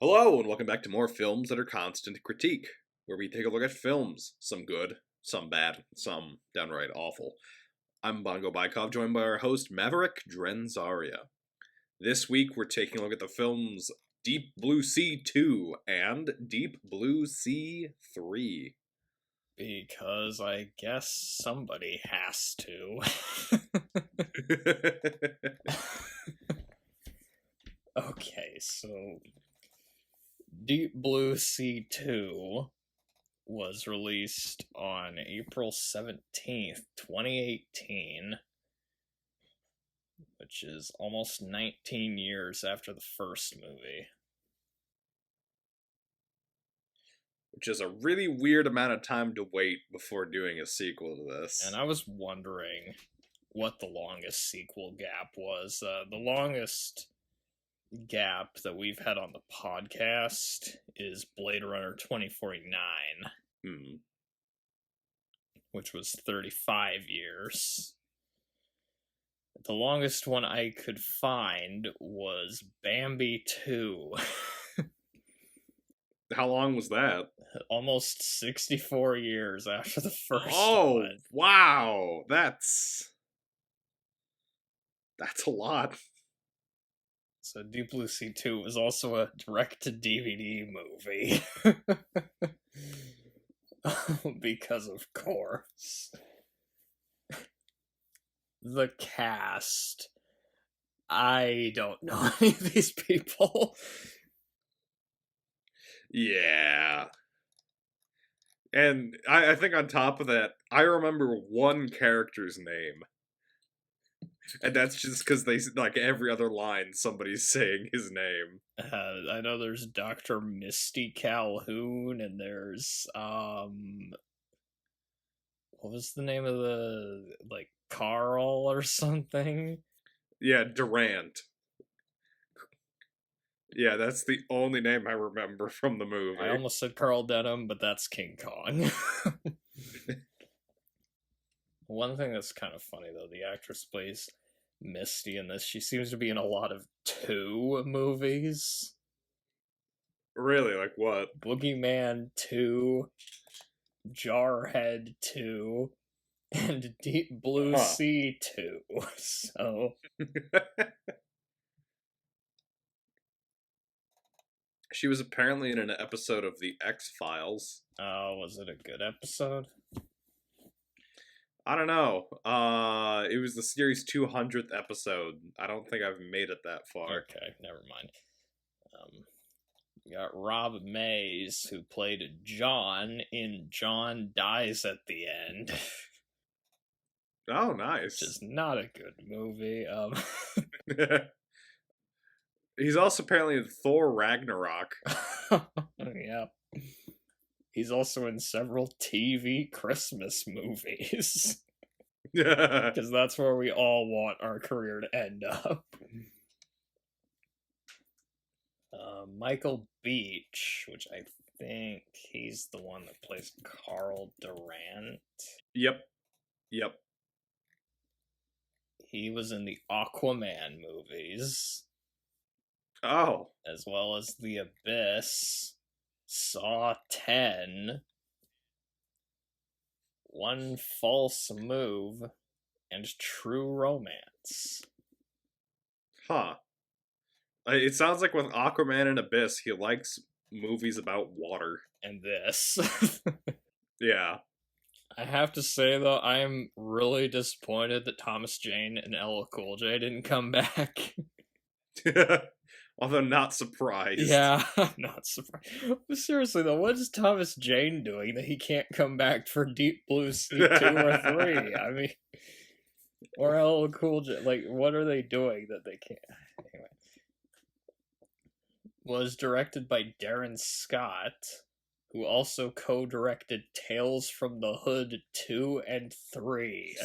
Hello, and welcome back to more Films That Are Constant Critique, where we take a look at films, some good, some bad, some downright awful. I'm Bongo Baikov, joined by our host Maverick, Dren, Zaria. This week, we're taking a look at the films Deep Blue Sea 2 and Deep Blue Sea 3. Because I guess somebody has to. Okay, so Deep Blue Sea 2 was released on April 17th, 2018, which is almost 19 years after the first movie. Which is a really weird amount of time to wait before doing a sequel to this. And I was wondering what the longest sequel gap was. The longest gap that we've had on the podcast is Blade Runner 2049, which was 35 years. The longest one I could find was Bambi 2. How long was that? Almost 64 years after the first one. Oh, wow! That's a lot. So Deep Blue Sea 2 was also a direct-to-DVD movie. Because of course. The cast. I don't know any of these people. Yeah. And I think on top of that, I remember one character's name. And that's just because they, like, every other line, somebody's saying his name. I know there's Dr. Misty Calhoun, and there's, what was the name of the, like, Carl or something? Yeah, Durant. Yeah, that's the only name I remember from the movie. I almost said Carl Denham, but that's King Kong. One thing that's kind of funny, though, the actress plays Misty in this. She seems to be in a lot of 2 movies. Really? Like what? Boogeyman 2, Jarhead 2, and Deep Blue Sea 2. So... She was apparently in an episode of The X-Files. Was it a good episode? I don't know. It was the series 200th episode. I don't think I've made it that far. Okay, never mind. You got Rob Mays, who played John in John Dies at the End. Oh, nice. Which is not a good movie. He's also apparently in Thor Ragnarok. Yeah. He's also in several TV Christmas movies. Because that's where we all want our career to end up. Michael Beach, which I think he's the one that plays Carl Durant. Yep. He was in the Aquaman movies. Oh. As well as The Abyss, Saw 10, One False Move, and True Romance. Huh. It sounds like with Aquaman and Abyss, he likes movies about water. And this. Yeah. I have to say, though, I am really disappointed that Thomas Jane and LL Cool J didn't come back. Although not surprised. Yeah, not surprised. But seriously, though, what is Thomas Jane doing that he can't come back for Deep Blue Sea 2 or 3? I mean, or LL Cool J. Like, what are they doing that they can't? Anyway. Was directed by Darren Scott, who also co-directed Tales from the Hood 2 and 3.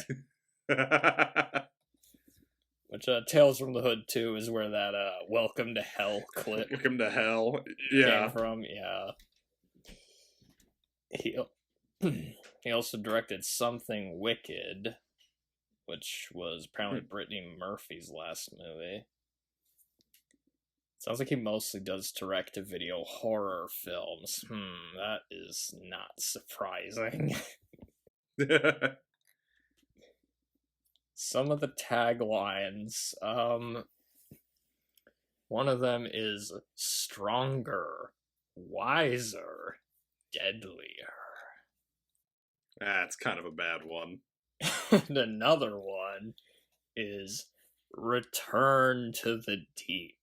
Which, Tales from the Hood 2 is where that, Welcome to Hell clip Welcome to Hell, yeah. came from, yeah. He also directed Something Wicked, which was apparently Brittany Murphy's last movie. Sounds like he mostly does direct-to-video horror films. That is not surprising. Some of the taglines, one of them is stronger, wiser, deadlier. That's kind of a bad one. And another one is return to the deep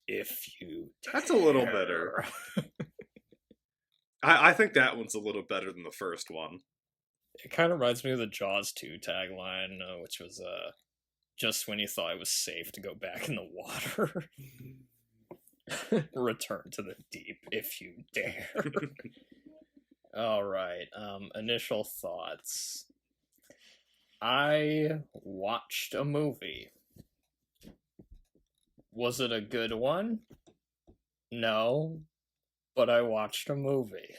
if you dare. That's a little better. I think that one's a little better than the first one. It kind of reminds me of the Jaws 2 tagline, which was just when you thought it was safe to go back in the water. Return to the deep if you dare. All right. Initial thoughts. I watched a movie. Was it a good one? No, but I watched a movie.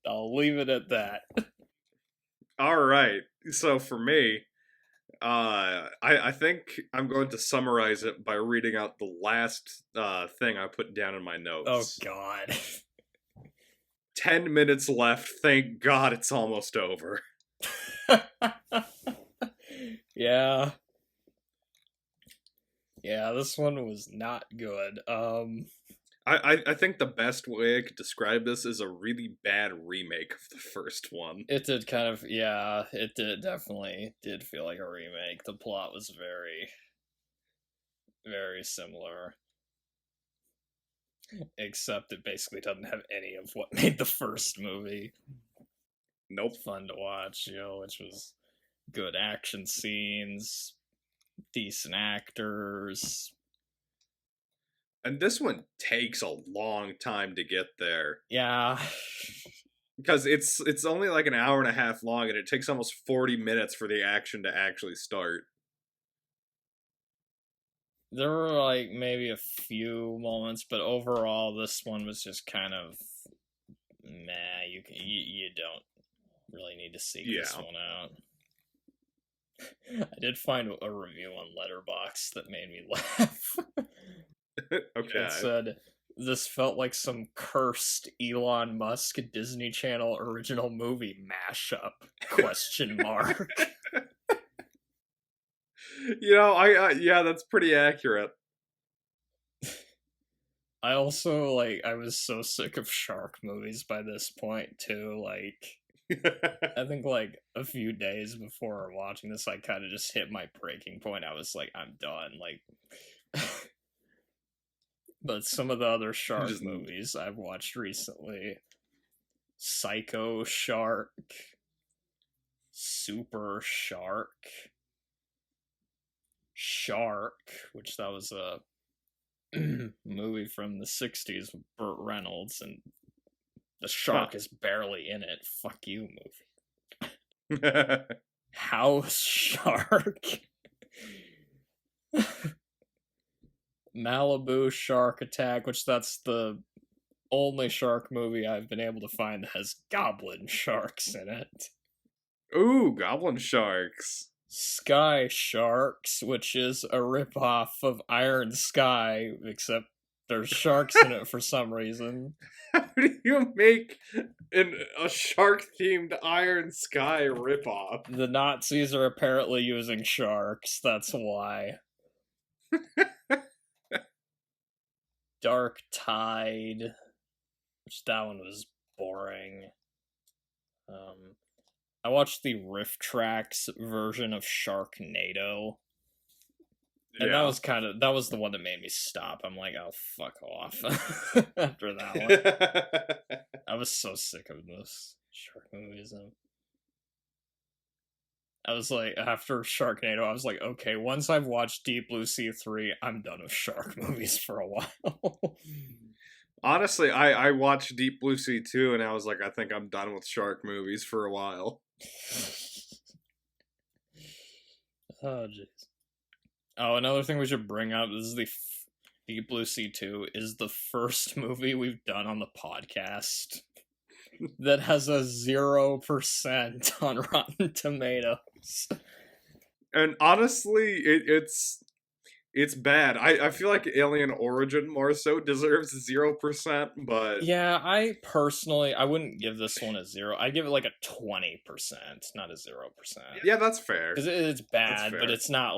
I'll leave it at that. All right. So for me, I think I'm going to summarize it by reading out the last thing I put down in my notes. Oh, God. 10 minutes left. Thank God it's almost over. Yeah. Yeah, this one was not good. I think the best way I could describe this is a really bad remake of the first one. It did kind of, yeah, it definitely did feel like a remake. The plot was very, very similar. Except it basically doesn't have any of what made the first movie. Nope. Fun to watch, which was good action scenes, decent actors. And this one takes a long time to get there. Yeah. Because it's only like an hour and a half long, and it takes almost 40 minutes for the action to actually start. There were like maybe a few moments, but overall this one was just kind of you don't really need to seek this one out. I did find a review on Letterboxd that made me laugh. Okay. It said, "This felt like some cursed Elon Musk Disney Channel original movie mashup?" ? Yeah, that's pretty accurate. I also, I was so sick of shark movies by this point, too. I think, a few days before watching this, I kind of just hit my breaking point. I was like, I'm done. But some of the other shark movies I've watched recently, Psycho Shark, Super Shark, which that was a movie from the 60s with Burt Reynolds, and the shark is barely in it. Fuck you, movie. House Shark. Malibu Shark Attack, which that's the only shark movie I've been able to find that has goblin sharks in it. Ooh, goblin sharks. Sky Sharks, which is a ripoff of Iron Sky, except there's sharks in it for some reason. How do you make a shark-themed Iron Sky ripoff? The Nazis are apparently using sharks, that's why. Dark Tide, which that one was boring. I watched the Riff Tracks version of Sharknado. And that was the one that made me stop. I'm like, oh, fuck off. After that one. I was so sick of those shark movies. I was like, after Sharknado, I was like, okay, once I've watched Deep Blue Sea 3, I'm done with shark movies for a while. Honestly, I watched Deep Blue Sea 2, and I was like, I think I'm done with shark movies for a while. Oh, jeez. Oh, another thing we should bring up is Deep Blue Sea 2 is the first movie we've done on the podcast that has a 0% on Rotten Tomatoes. And honestly, it's bad. I feel like Alien Origin more so deserves 0%, but Yeah, I wouldn't give this one a 0. I give it like a 20%, not a 0%. yeah, that's fair. Because it's bad, but it's not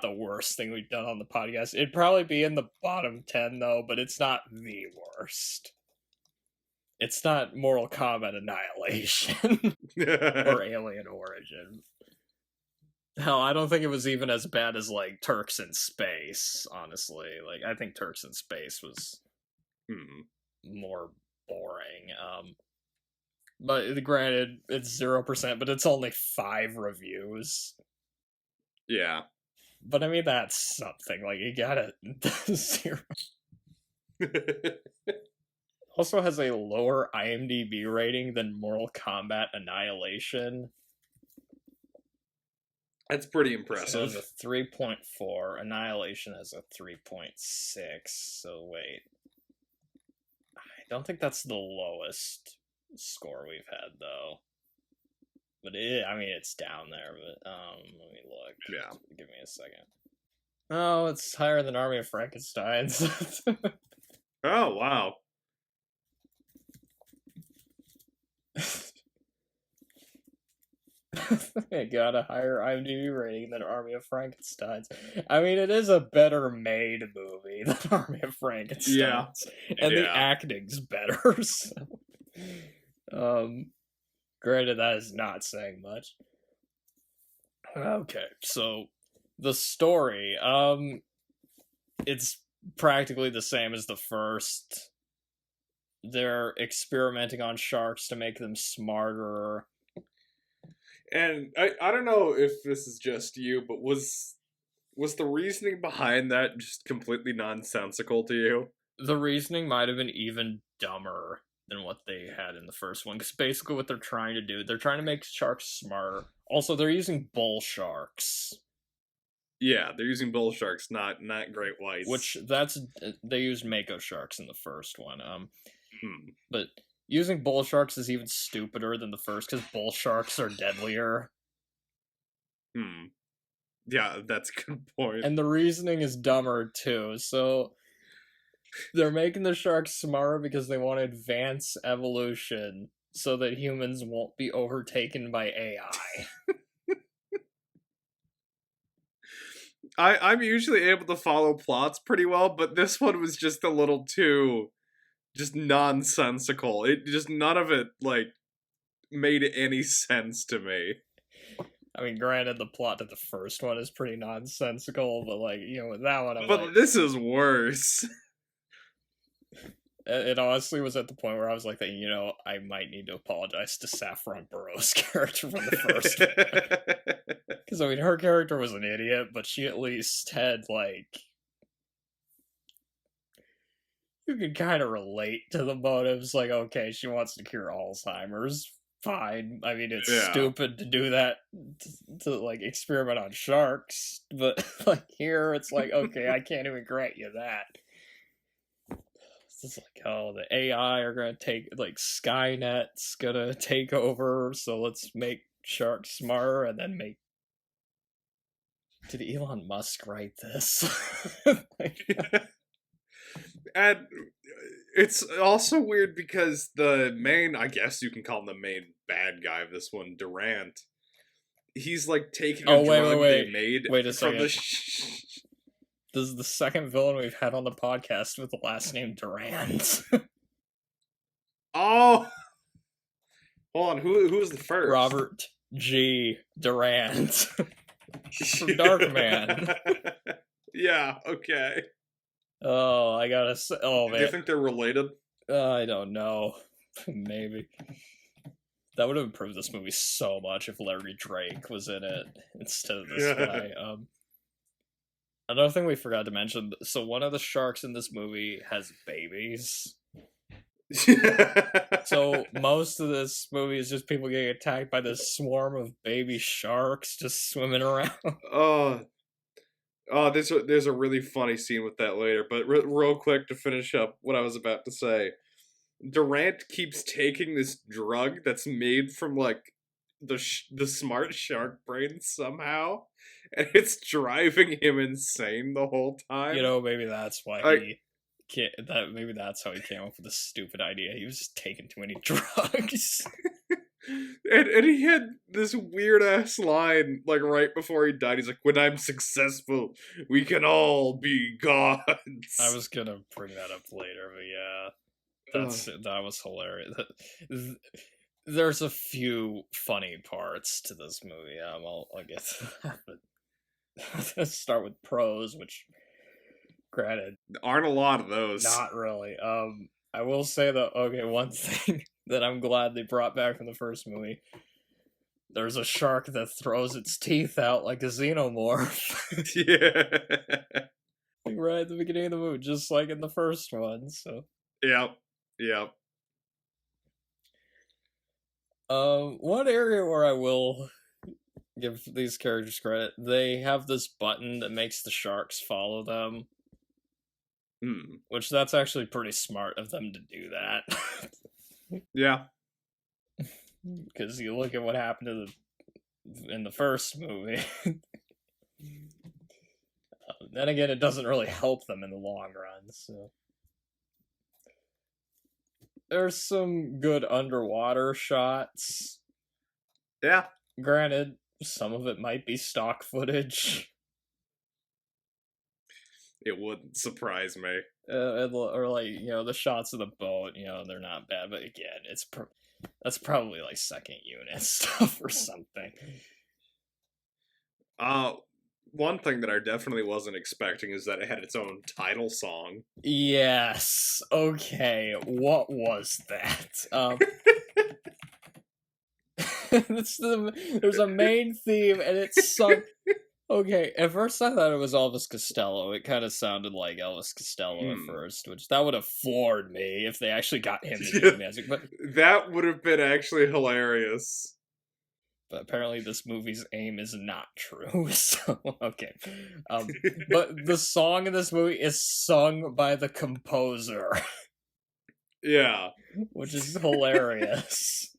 the worst thing we've done on the podcast. It'd probably be in the bottom 10 though, but it's not the worst. It's not Mortal Kombat Annihilation or Alien Origin. Hell, I don't think it was even as bad as like Turks in Space, honestly. Like I think Turks in Space was more boring. But granted, it's 0%, but it's only 5 reviews. Yeah. But I mean, that's something. Like, you gotta 0. Also has a lower IMDb rating than Mortal Kombat Annihilation. That's pretty So impressive. it's a 3.4. Annihilation has a 3.6. So wait. I don't think that's the lowest score we've had, though. But it's down there. But let me look. Yeah. Give me a second. Oh, it's higher than Army of Frankenstein's. Oh, wow. It got a higher IMDb rating than Army of Frankenstein's. I mean, it is a better made movie than Army of Frankenstein's. Yeah. And the acting's better. So, granted, that is not saying much. Okay, so the story, it's practically the same as the first. They're experimenting on sharks to make them smarter. And I don't know if this is just you, but was the reasoning behind that just completely nonsensical to you? The reasoning might have been even dumber than what they had in the first one, because basically what they're trying to do, they're trying to make sharks smarter. Also, they're using bull sharks. Yeah, they're using bull sharks, not great whites. Which they used mako sharks in the first one. But using bull sharks is even stupider than the first, because bull sharks are deadlier. Yeah, that's a good point. And the reasoning is dumber too. So they're making the sharks smarter because they want to advance evolution so that humans won't be overtaken by AI. I'm usually able to follow plots pretty well, but this one was just a little too just nonsensical. It just, none of it like made any sense to me. I mean, granted, the plot to the first one is pretty nonsensical, but like, with that one, this is worse. It honestly was at the point where I was like, I might need to apologize to Saffron Burrows' character from the first one. Because, her character was an idiot, but she at least had, like... You could kind of relate to the motives. Like, okay, she wants to cure Alzheimer's. Fine. I mean, it's stupid to do that, to like, experiment on sharks. But, like, here, it's like, okay, I can't even grant you that. It's like, oh, the AI are gonna take, like, Skynet's gonna take over, so let's make sharks smarter, and then make... Did Elon Musk write this? And it's also weird because the main, I guess you can call him the main bad guy of this one, Durant, he's like taking a drug they made Wait a from second. This is the second villain we've had on the podcast with the last name Durant. Oh! Hold on, who was the first? Robert G. Durant. From Darkman. Yeah, okay. Oh, I gotta say... Oh, man. Do you think they're related? I don't know. Maybe. That would have improved this movie so much if Larry Drake was in it instead of this guy. Another thing we forgot to mention, so one of the sharks in this movie has babies. So most of this movie is just people getting attacked by this swarm of baby sharks just swimming around. There's a really funny scene with that later, but real quick to finish up what I was about to say. Durant keeps taking this drug that's made from, like, the smart shark brain somehow, and it's driving him insane the whole time. You know, maybe that's why I- he can't. Maybe that's how he came up with this stupid idea. He was just taking too many drugs. and he had this weird ass line like right before he died. He's like, "When I'm successful, we can all be gods." I was gonna bring that up later, but yeah, that was hilarious. There's a few funny parts to this movie. I'll get to that, but let's start with prose, which, granted, aren't a lot of those. not really. I will say that, okay, one thing that I'm glad they brought back from the first movie. There's a shark that throws its teeth out like a xenomorph. Yeah. Right at the beginning of the movie, just like in the first one. So, Yep. one area where I will give these characters credit, they have this button that makes the sharks follow them. Which that's actually pretty smart of them to do that. Yeah. Because you look at what happened in the first movie. Then again, it doesn't really help them in the long run. So there's some good underwater shots. Yeah. Granted, some of it might be stock footage. It wouldn't surprise me. Or like, you know, the shots of the boat, you know, they're not bad, but again, that's probably like second unit stuff or something. One thing that I definitely wasn't expecting is that it had its own title song. Yes. Okay. What was that? There's a main theme and it's sung. Okay, at first I thought it was Elvis Costello. It kind of sounded like Elvis Costello at first, which that would have floored me if they actually got him to do the music. But that would have been actually hilarious. But apparently this movie's aim is not true. So, okay. But the song in this movie is sung by the composer. Yeah. Which is hilarious.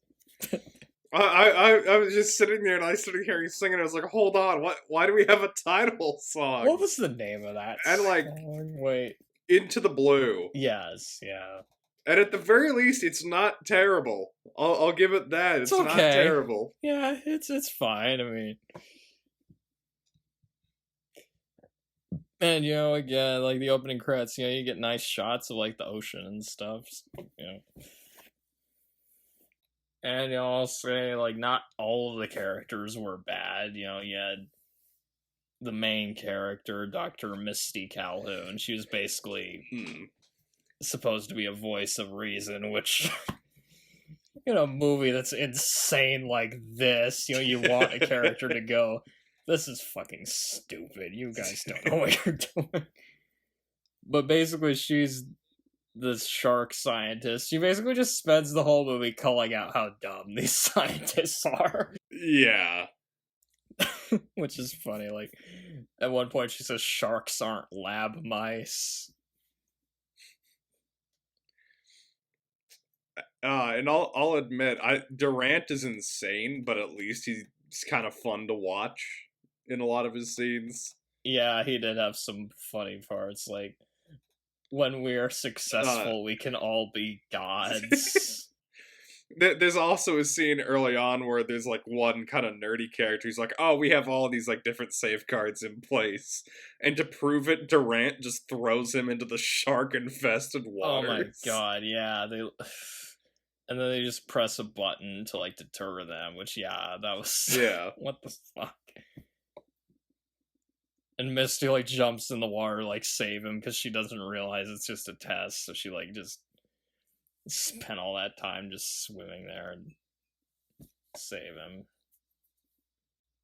I was just sitting there and I started hearing singing. I was like, "Hold on, why do we have a title song?" What was the name of that? And like, wait, Into the Blue. Yes, yeah. And at the very least, it's not terrible. I'll give it that. It's okay. Not terrible. Yeah, it's fine. I mean, and you know, again, like the opening credits, you know, you get nice shots of like the ocean and stuff. You know. And you know, I'll say, like, not all of the characters were bad. You know, you had the main character, Dr. Misty Calhoun. She was basically supposed to be a voice of reason, which, in a movie that's insane like this, you know, you want a character to go, this is fucking stupid. You guys don't know what you're doing. But basically, she's this shark scientist. She basically just spends the whole movie calling out how dumb these scientists are. Yeah. Which is funny. Like, at one point she says sharks aren't lab mice. And I'll admit, Durant is insane, but at least he's kind of fun to watch in a lot of his scenes. Yeah, he did have some funny parts, like, when we are successful, we can all be gods. There's also a scene early on where there's like one kind of nerdy character. He's like, "Oh, we have all these like different safeguards in place," and to prove it, Durant just throws him into the shark-infested waters. Oh my god, yeah. And then they just press a button to like deter them, which that was what the fuck. And Misty, like, jumps in the water, like, save him, because she doesn't realize it's just a test, so she, like, just spent all that time just swimming there and save him.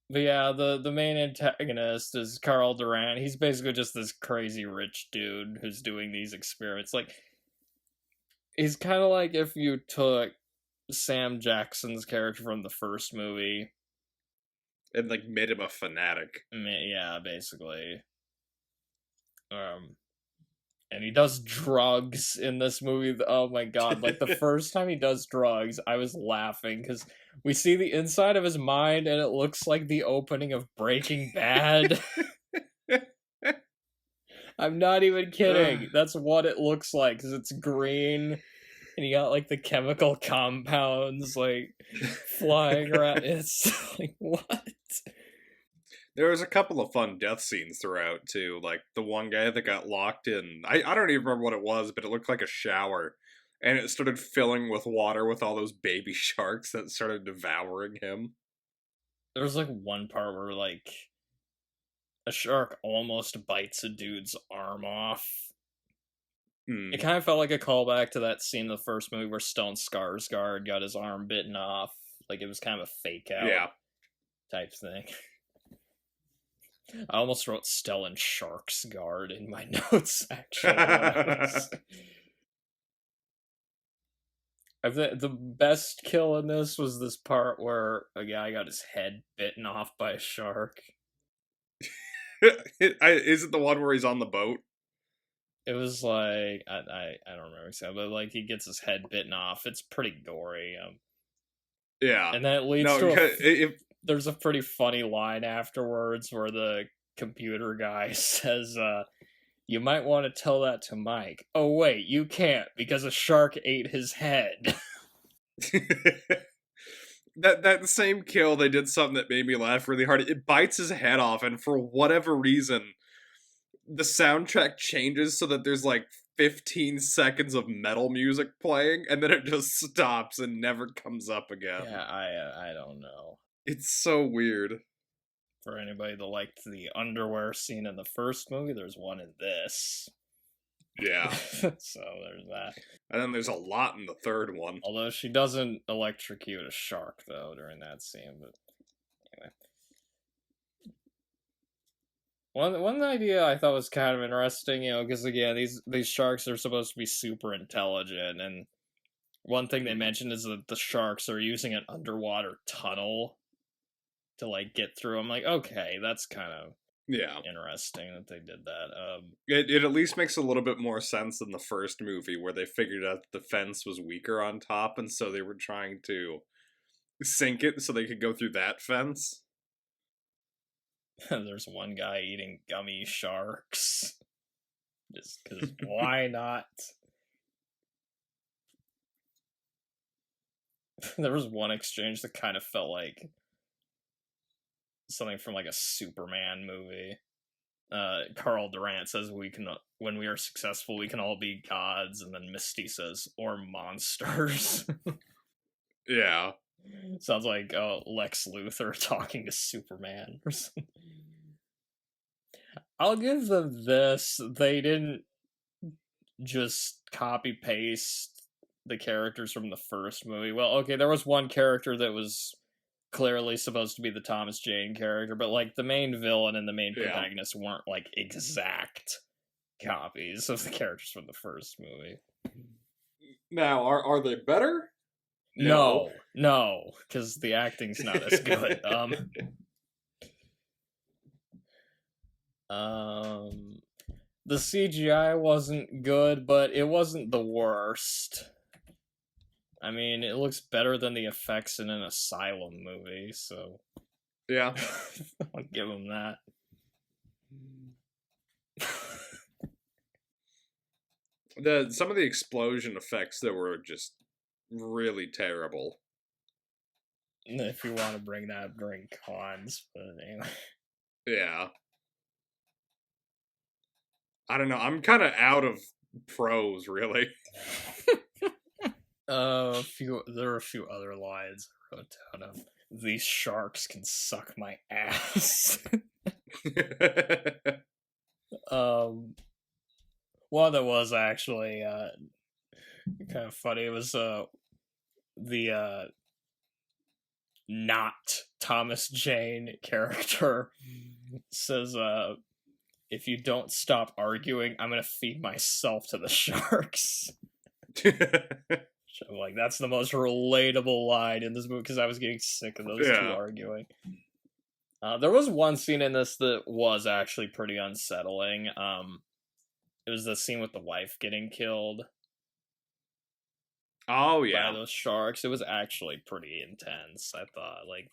But yeah, the main antagonist is Carl Durant. He's basically just this crazy rich dude who's doing these experiments. Like, he's kind of like if you took Sam Jackson's character from the first movie and like made him a fanatic. Yeah, basically. And he does drugs in this movie. Oh my god, like the first time he does drugs, I was laughing because we see the inside of his mind and it looks like the opening of Breaking Bad. I'm not even kidding. That's what it looks like because it's green and you got like the chemical compounds like flying around. It's like, what? There was a couple of fun death scenes throughout, too. Like, the one guy that got locked in... I don't even remember what it was, but it looked like a shower. And it started filling with water with all those baby sharks that started devouring him. There was like one part where like a shark almost bites a dude's arm off. It kind of felt like a callback to that scene in the first movie where Stone Skarsgård got his arm bitten off. Like, it was kind of a fake out type thing. I almost wrote Stellan Sharksguard in my notes, actually. I think the best kill in this was this part where a guy got his head bitten off by a shark. Is it the one where he's on the boat? It was like, I don't remember exactly, but like he gets his head bitten off. It's pretty gory. Yeah. And then it leads to there's a pretty funny line afterwards where the computer guy says, you might want to tell that to Mike. Oh, wait, you can't, because a shark ate his head. that same kill, they did something that made me laugh really hard. It bites his head off, and for whatever reason, the soundtrack changes so that there's like 15 seconds of metal music playing, and then it just stops and never comes up again. Yeah, I don't know. It's so weird. For anybody that liked the underwear scene in the first movie, there's one in this. Yeah. So there's that. And then there's a lot in the third one. Although she doesn't electrocute a shark, though, during that scene. But anyway. One idea I thought was kind of interesting, because again, these sharks are supposed to be super intelligent, and one thing they mentioned is that the sharks are using an underwater tunnel to like get through. I'm like, okay, that's kind of interesting that they did that. It at least makes a little bit more sense than the first movie where they figured out the fence was weaker on top, and so they were trying to sink it so they could go through that fence. There's one guy eating gummy sharks. Just because, why not? There was one exchange that kind of felt like something from like a Superman movie. Carl Durant says when we are successful, we can all be gods, and then Misty says, or monsters. Yeah. Sounds like Lex Luthor talking to Superman or something. I'll give them this. They didn't just copy paste the characters from the first movie. Well, okay, there was one character that was clearly supposed to be the Thomas Jane character, but like the main villain and the main protagonist weren't like exact copies of the characters from the first movie. Now, are they better? No, because the acting's not as good. The CGI wasn't good, but it wasn't the worst. I mean, it looks better than the effects in an Asylum movie, so yeah, I'll give them that. Some of the explosion effects that were just really terrible. If you want to bring that up during cons, but anyway. Yeah. I don't know. I'm kind of out of pros, really. There are a few other lines I wrote down of, these sharks can suck my ass. One that was actually kind of funny. It was the not Thomas Jane character says, if you don't stop arguing, I'm gonna feed myself to the sharks. I'm like, that's the most relatable line in this movie, because I was getting sick of those two arguing. There was one scene in this that was actually pretty unsettling. It was the scene with the wife getting killed Oh, by yeah. those sharks. It was actually pretty intense, I thought. Like,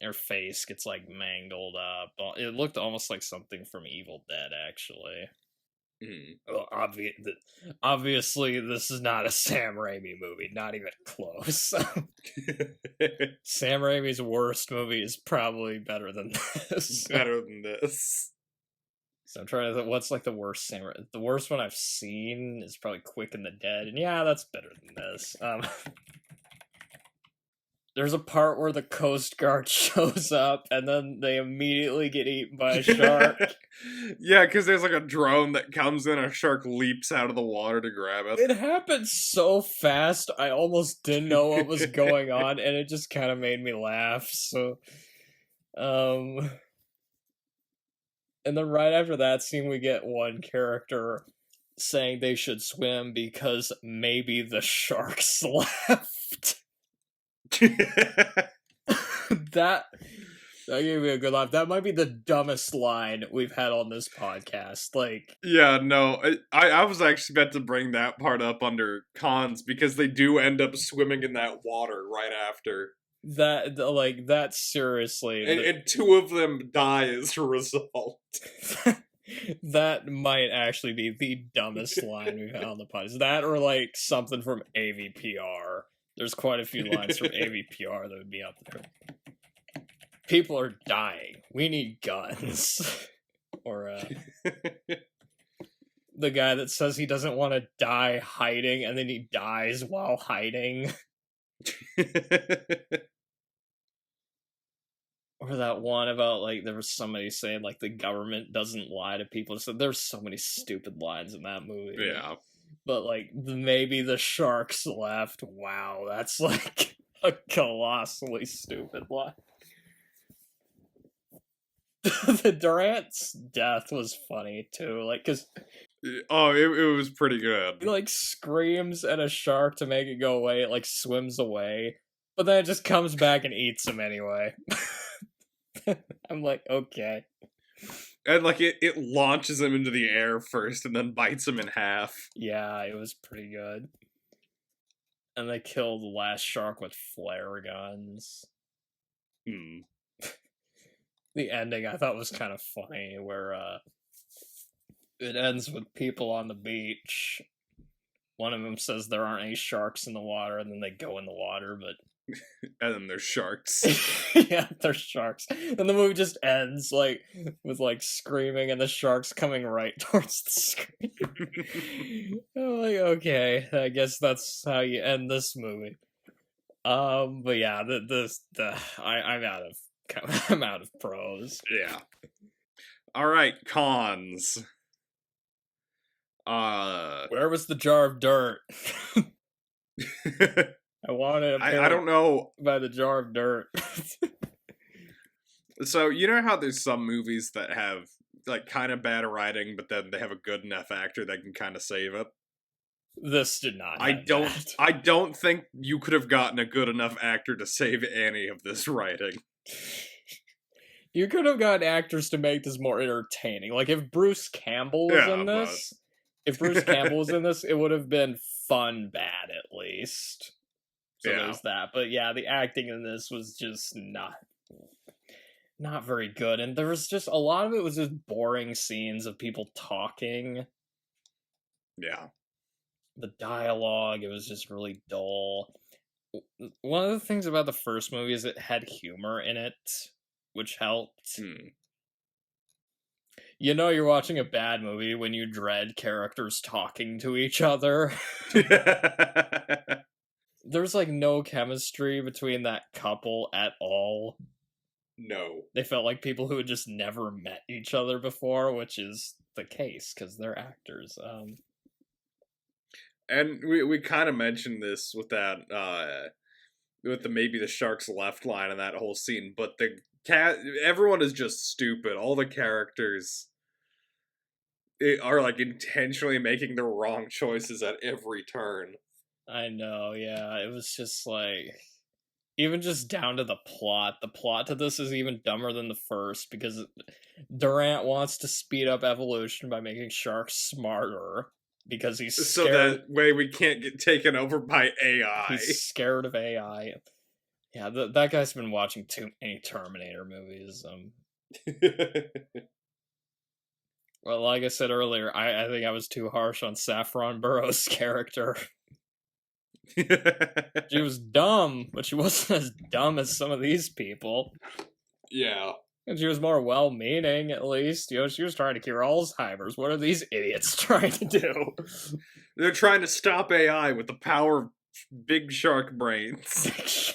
her face gets, like, mangled up. It looked almost like something from Evil Dead, actually. Mm. Well, obviously, this is not a Sam Raimi movie. Not even close. Sam Raimi's worst movie is probably better than this. Better than this. So I'm trying to think, what's like the worst Sam Raimi? The worst one I've seen is probably Quick and the Dead, and yeah, that's better than this. There's a part where the Coast Guard shows up, and then they immediately get eaten by a shark. Yeah, because there's like a drone that comes in, a shark leaps out of the water to grab it. It happened so fast, I almost didn't know what was going on, and it just kind of made me laugh. So, and then right after that scene, we get one character saying they should swim because maybe the sharks left. That gave me a good laugh. That might be the dumbest line we've had on this podcast. Like, yeah, no, I was actually about to bring that part up under cons because they do end up swimming in that water right after. that seriously. And two of them die as a result. That might actually be the dumbest line we've had on the podcast. That or like something from AVPR. There's quite a few lines from AVPR that would be up there. People are dying. We need guns. Or the guy that says he doesn't want to die hiding, and then he dies while hiding. Or that one about, like, there was somebody saying, like, the government doesn't lie to people. So there's so many stupid lines in that movie. Yeah. But, like, maybe the sharks left. Wow, that's, like, a colossally stupid line. The Durant's death was funny, too. Like, because... Oh, it was pretty good. He, like, screams at a shark to make it go away. It, like, swims away. But then it just comes back and eats him anyway. I'm like, okay. And, like, it launches him into the air first and then bites him in half. Yeah, it was pretty good. And they killed the last shark with flare guns. The ending I thought was kind of funny, where it ends with people on the beach. One of them says there aren't any sharks in the water, and then they go in the water, but... And then there's sharks. Yeah, there's sharks. And the movie just ends, like, with, like, screaming and the sharks coming right towards the screen. I'm like, okay, I guess that's how you end this movie. But yeah, I'm out of pros. Yeah. All right, cons. Where was the jar of dirt? I wanted I don't know. By the jar of dirt. So, you know how there's some movies that have, like, kind of bad writing, but then they have a good enough actor that can kind of save it? This did not. I don't think you could have gotten a good enough actor to save any of this writing. You could have gotten actors to make this more entertaining. Like, if Bruce Campbell was in this, it would have been fun bad, at least. So there's that. But yeah, the acting in this was just not very good. And there was just, a lot of it was just boring scenes of people talking. Yeah. The dialogue, it was just really dull. One of the things about the first movie is it had humor in it, which helped. You know you're watching a bad movie when you dread characters talking to each other. There's, like, no chemistry between that couple at all. No. They felt like people who had just never met each other before, which is the case, because they're actors. And we kind of mentioned this with that, with the maybe the sharks left line in that whole scene, but everyone is just stupid. All the characters are, like, intentionally making the wrong choices at every turn. I know, yeah. It was just like... even just down to the plot. The plot to this is even dumber than the first because Durant wants to speed up evolution by making sharks smarter because he's So scared. that way we can't get taken over by AI. He's scared of AI. Yeah, that guy's been watching too many Terminator movies. Well, like I said earlier, I think I was too harsh on Saffron Burrows' character. She was dumb, but she wasn't as dumb as some of these people. Yeah. And she was more well-meaning, at least. You know, she was trying to cure Alzheimer's. What are these idiots trying to do? They're trying to stop AI with the power of big shark brains.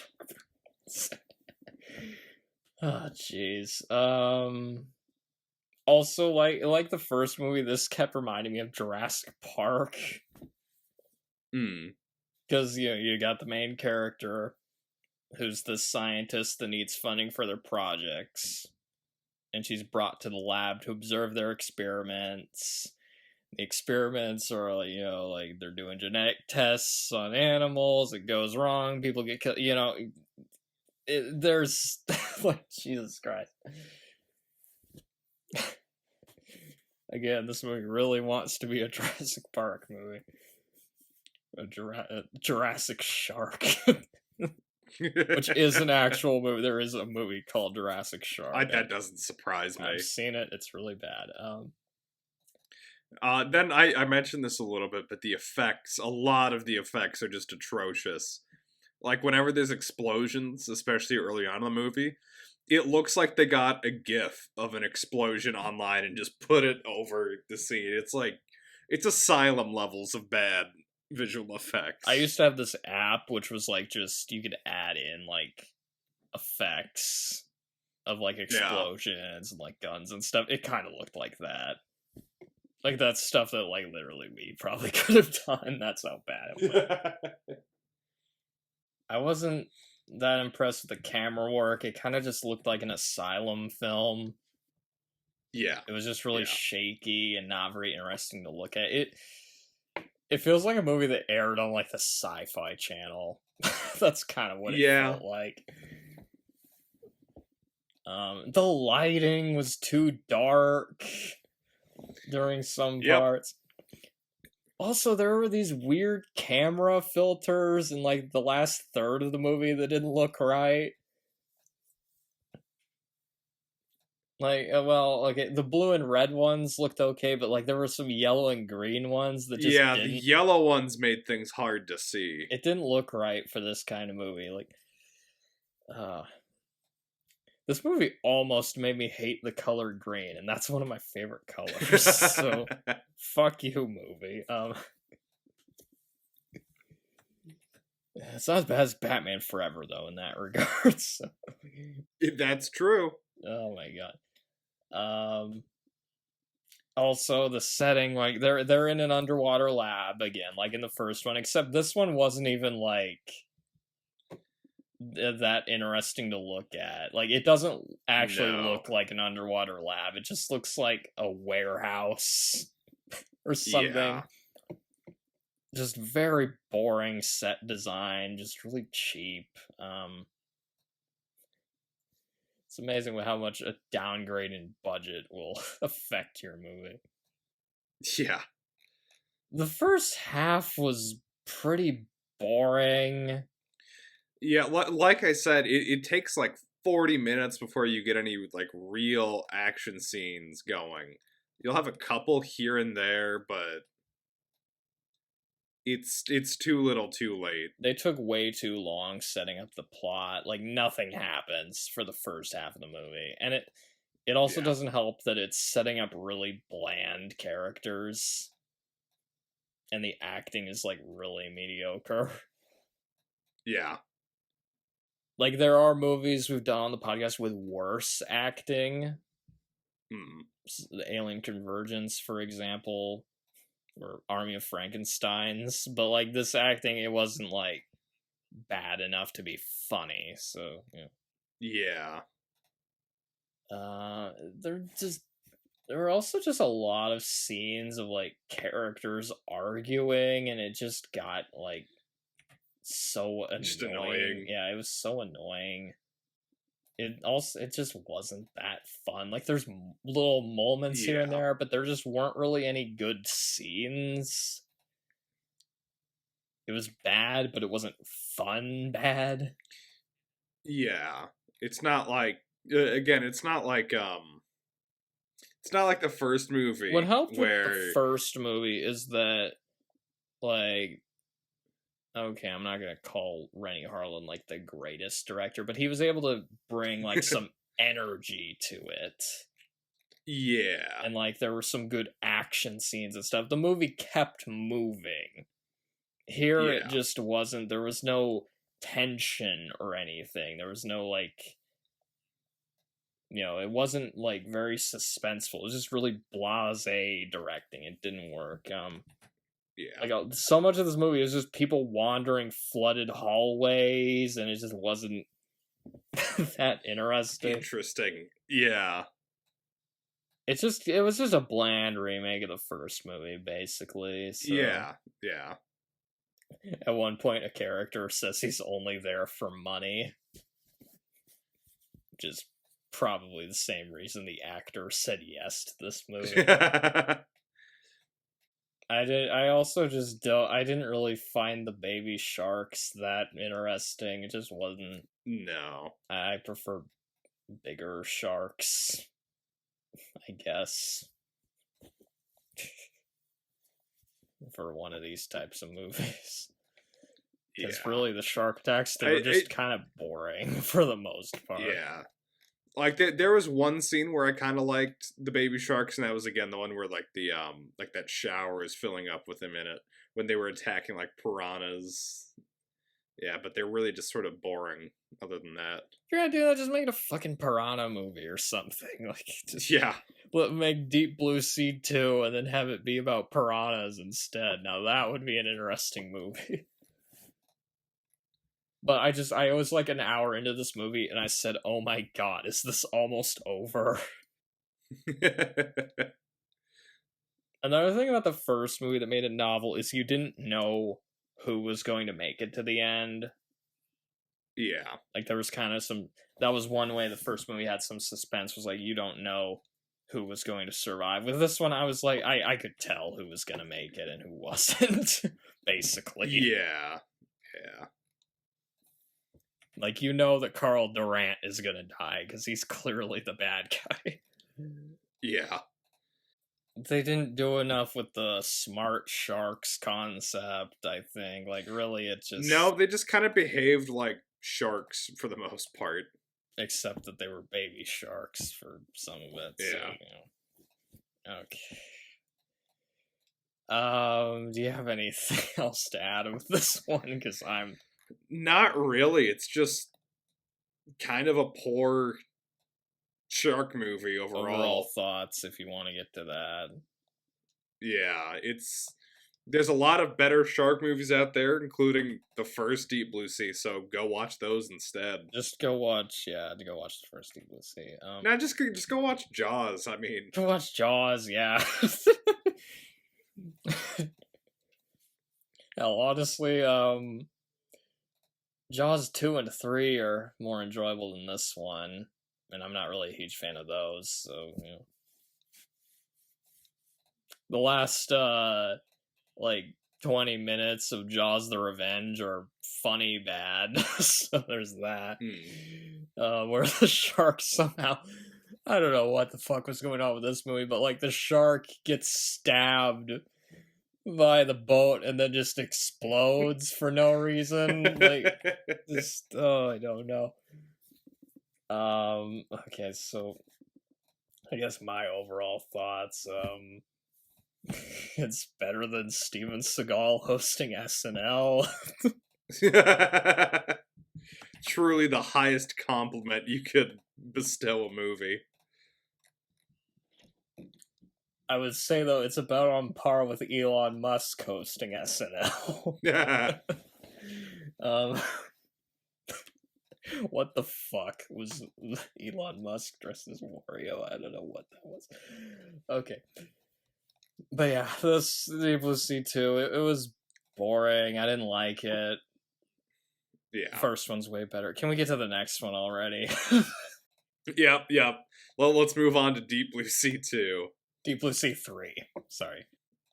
Oh, jeez. Also, like the first movie, this kept reminding me of Jurassic Park. Because, you know, you got the main character, who's the scientist that needs funding for their projects. And she's brought to the lab to observe their experiments. The experiments are, you know, like, they're doing genetic tests on animals. It goes wrong. People get killed. You know, there's, like, Jesus Christ. Again, this movie really wants to be a Jurassic Park movie. A Jurassic Shark. Which is an actual movie. There is a movie called Jurassic Shark. That doesn't surprise me. I've seen it. It's really bad. Then I mentioned this a little bit, but the effects, a lot of the effects are just atrocious. Like, whenever there's explosions, especially early on in the movie, it looks like they got a GIF of an explosion online and just put it over the scene. It's like, it's Asylum levels of bad visual effects. I used to have this app, which was like just, you could add in like effects of like explosions and like guns and stuff. It kind of looked like that. Like, that's stuff that like literally we probably could have done. That's how bad it was. I wasn't that impressed with the camera work. It kind of just looked like an Asylum film. Yeah. It was just really shaky and not very interesting to look at. It feels like a movie that aired on like the Sci-Fi Channel. That's kind of what it felt like. The lighting was too dark during some parts. Also, there were these weird camera filters in like the last third of the movie that didn't look right. Like, well, okay, the blue and red ones looked okay, but like there were some yellow and green ones that just didn't. The yellow ones made things hard to see. It didn't look right for this kind of movie. Like, this movie almost made me hate the color green, and that's one of my favorite colors. So, fuck you, movie. It's not as bad as Batman Forever, though, in that regard. So. That's true. Oh my god. Also, the setting, like, they're in an underwater lab again, like in the first one, except this one wasn't even, like, that interesting to look at. Like, it doesn't actually look like an underwater lab. It just looks like a warehouse or something. Yeah. Just very boring set design, just really cheap. It's amazing how much a downgrade in budget will affect your movie. Yeah. The first half was pretty boring. Yeah, like I said, it takes like 40 minutes before you get any like real action scenes going. You'll have a couple here and there, but it's too little too late. They took way too long setting up the plot. Like, nothing happens for the first half of the movie. And it also doesn't help that it's setting up really bland characters. And the acting is, like, really mediocre. Yeah. Like, there are movies we've done on the podcast with worse acting. The Alien Convergence, for example. Or Army of Frankensteins, but like this acting, it wasn't like bad enough to be funny. So yeah. There were also just a lot of scenes of like characters arguing, and it just got like so annoying. Just annoying. Yeah, it was so annoying. It just wasn't that fun. Like, there's little moments here and Yeah. there, but there just weren't really any good scenes. It was bad, but it wasn't fun bad. Yeah. It's not like again, it's not like the first movie What helped where with the first movie is that, like, okay, I'm not gonna call Rennie Harlan like the greatest director, but he was able to bring like some energy to it. yeah. And like there were some good action scenes and stuff. The movie kept moving. Here it Yeah. just wasn't. There was no tension or anything. There was no like, it wasn't like very suspenseful. It was just really blasé directing. It didn't work. Yeah. Like, so much of this movie is just people wandering flooded hallways, and it just wasn't that interesting. Interesting. Yeah. It was just a bland remake of the first movie, basically. So. Yeah. Yeah. At one point, a character says he's only there for money, which is probably the same reason the actor said yes to this movie. I also just don't. I didn't really find the baby sharks that interesting. It just wasn't. No. I prefer bigger sharks, I guess, for one of these types of movies. Because really, the shark attacks, they were just kind of boring for the most part. Yeah. Like, there was one scene where I kind of liked the baby sharks, and that was, again, the one where, like, like, that shower is filling up with them in it, when they were attacking, like, piranhas. Yeah, but they're really just sort of boring, other than that. If you're gonna do that, just make it a fucking piranha movie or something. Like, just make Deep Blue Sea 2, and then have it be about piranhas instead. Now, that would be an interesting movie. But I was like an hour into this movie, and I said, oh my god, is this almost over? Another thing about the first movie that made it novel is you didn't know who was going to make it to the end. Yeah. Like, there was kind of that was one way the first movie had some suspense, was like, you don't know who was going to survive. With this one, I was like, I could tell who was going to make it and who wasn't, basically. Yeah. Yeah. Like, that Carl Durant is gonna die, because he's clearly the bad guy. Yeah. They didn't do enough with the smart sharks concept, I think. Like, really, it just... No, they just kind of behaved like sharks for the most part. Except that they were baby sharks for some of it. Yeah. So, okay. Do you have anything else to add with this one? Because I'm... Not really. It's just kind of a poor shark movie overall. Overall thoughts, if you want to get to that. Yeah, there's a lot of better shark movies out there, including the first Deep Blue Sea, so go watch those instead. Just go watch the first Deep Blue Sea. No, just go watch Jaws, I mean. Go watch Jaws, yeah. Hell, honestly, Jaws 2 and 3 are more enjoyable than this one, and I'm not really a huge fan of those, so, The last, 20 minutes of Jaws the Revenge are funny bad, so there's that. Where the shark somehow... I don't know what the fuck was going on with this movie, but, like, the shark gets stabbed by the boat and then just explodes for no reason. Like, I don't know. Okay, so I guess my overall thoughts, it's better than Steven Seagal hosting SNL. Truly the highest compliment you could bestow a movie. I would say, though, it's about on par with Elon Musk hosting SNL. What the fuck was Elon Musk dressed as Wario? I don't know what that was. Okay. But yeah, this Deep Blue Sea 2, it was boring. I didn't like it. Yeah. First one's way better. Can we get to the next one already? Yep. Well, let's move on to Deep Blue Sea 2. Deep Blue Sea 3. Sorry.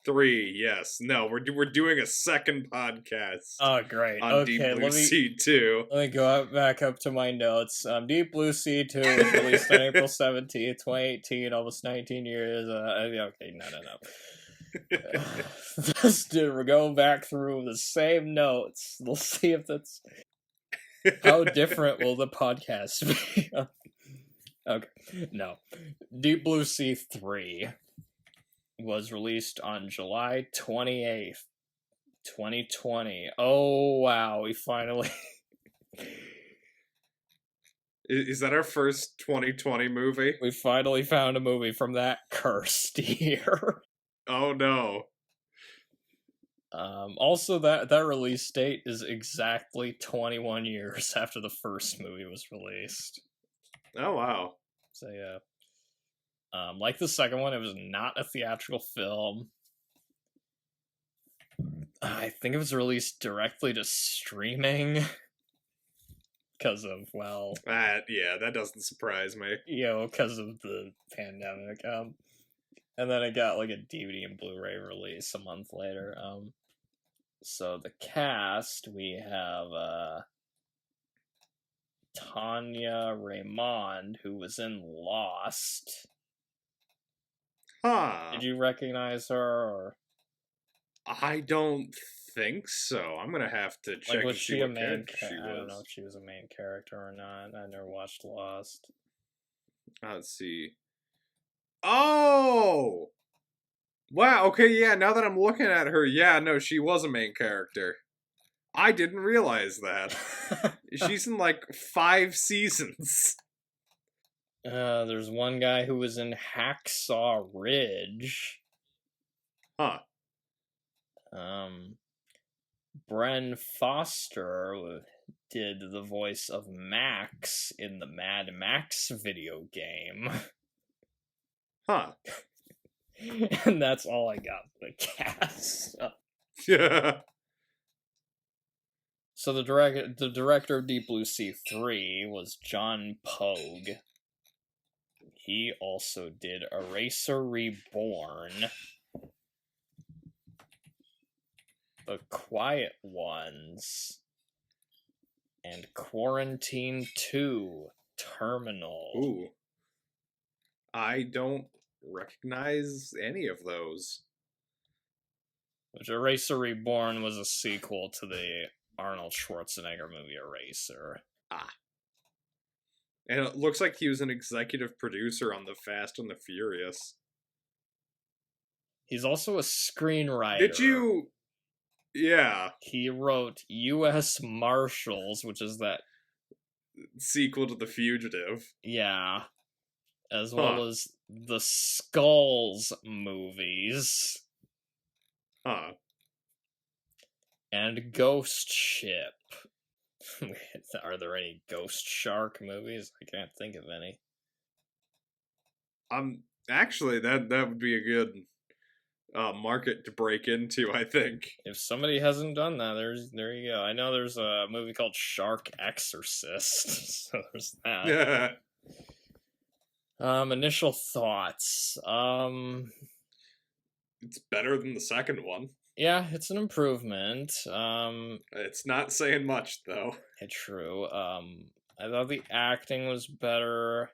3, yes. No, we're doing a second podcast Oh, great. on Okay, Deep Blue Sea 2. let me go back up to my notes. Deep Blue Sea 2 was released on April 17th, 2018, almost 19 years. Okay, no. Let's go back through the same notes. We'll see if that's... How different will the podcast be? Okay, no. Deep Blue Sea 3 was released on July 28th, 2020. Oh, wow, we finally... Is that our first 2020 movie? We finally found a movie from that cursed year. Oh, no. Also, that release date is exactly 21 years after the first movie was released. Oh, wow. So, yeah. Like the second one, it was not a theatrical film. I think it was released directly to streaming. Because of, well... yeah, that doesn't surprise me. Because of the pandemic. And then it got, like, a DVD and Blu-ray release a month later. So the cast, we have, Tanya Raymond, who was in Lost. Huh. Did you recognize her, or... I don't think so. I'm gonna have to check was to she see a what main character she character? I don't know was. if she was a main character or not. I never watched Lost. Let's see. Oh! Wow, okay, yeah, now that I'm looking at her, yeah, no, she was a main character. I didn't realize that. She's in, like, 5 seasons. There's one guy who was in Hacksaw Ridge. Huh. Bren Foster did the voice of Max in the Mad Max video game. Huh. And that's all I got for the cast. Yeah. So the director of Deep Blue Sea 3 was John Pogue. He also did Eraser Reborn, The Quiet Ones, and Quarantine 2 Terminal. Ooh. I don't recognize any of those. Which Eraser Reborn was a sequel to the Arnold Schwarzenegger movie Eraser. Ah. And it looks like he was an executive producer on The Fast and the Furious. He's also a screenwriter. Did you... Yeah. He wrote U.S. Marshals, which is that... sequel to The Fugitive. Yeah. As well as the Skulls movies. Huh. And Ghost Ship. Are there any Ghost Shark movies? I can't think of any. Actually, that would be a good market to break into, I think. If somebody hasn't done that, there you go. I know there's a movie called Shark Exorcist, so there's that. Yeah. Initial thoughts. It's better than the second one. Yeah, it's an improvement. It's not saying much, though. True. I thought the acting was better.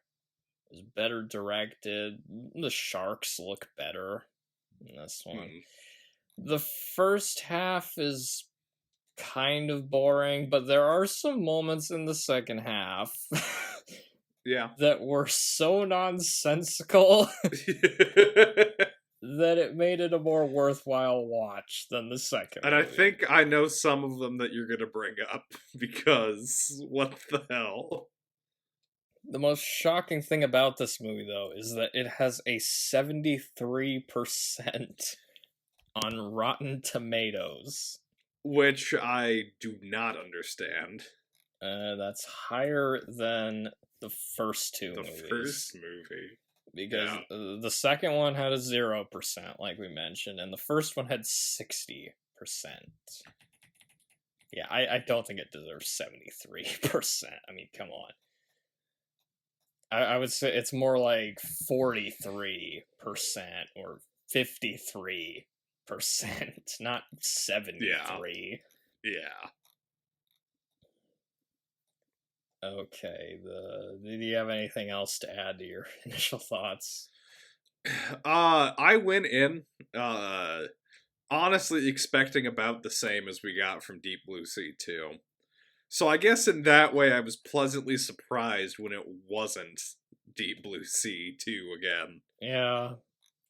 It was better directed. The sharks look better in this one. The first half is kind of boring, but there are some moments in the second half Yeah. that were so nonsensical that it made it a more worthwhile watch than the second And movie. I think I know some of them that you're going to bring up, because what the hell? The most shocking thing about this movie, though, is that it has a 73% on Rotten Tomatoes. Which I do not understand. That's higher than the first two movies. The first movie. Because the second one had a 0%, like we mentioned, and the first one had 60%. Yeah, I don't think it deserves 73%. I mean, come on. I would say it's more like 43% or 53%, not 73. Yeah. Okay, do you have anything else to add to your initial thoughts? I went in, honestly expecting about the same as we got from Deep Blue Sea 2. So I guess in that way I was pleasantly surprised when it wasn't Deep Blue Sea 2 again. Yeah.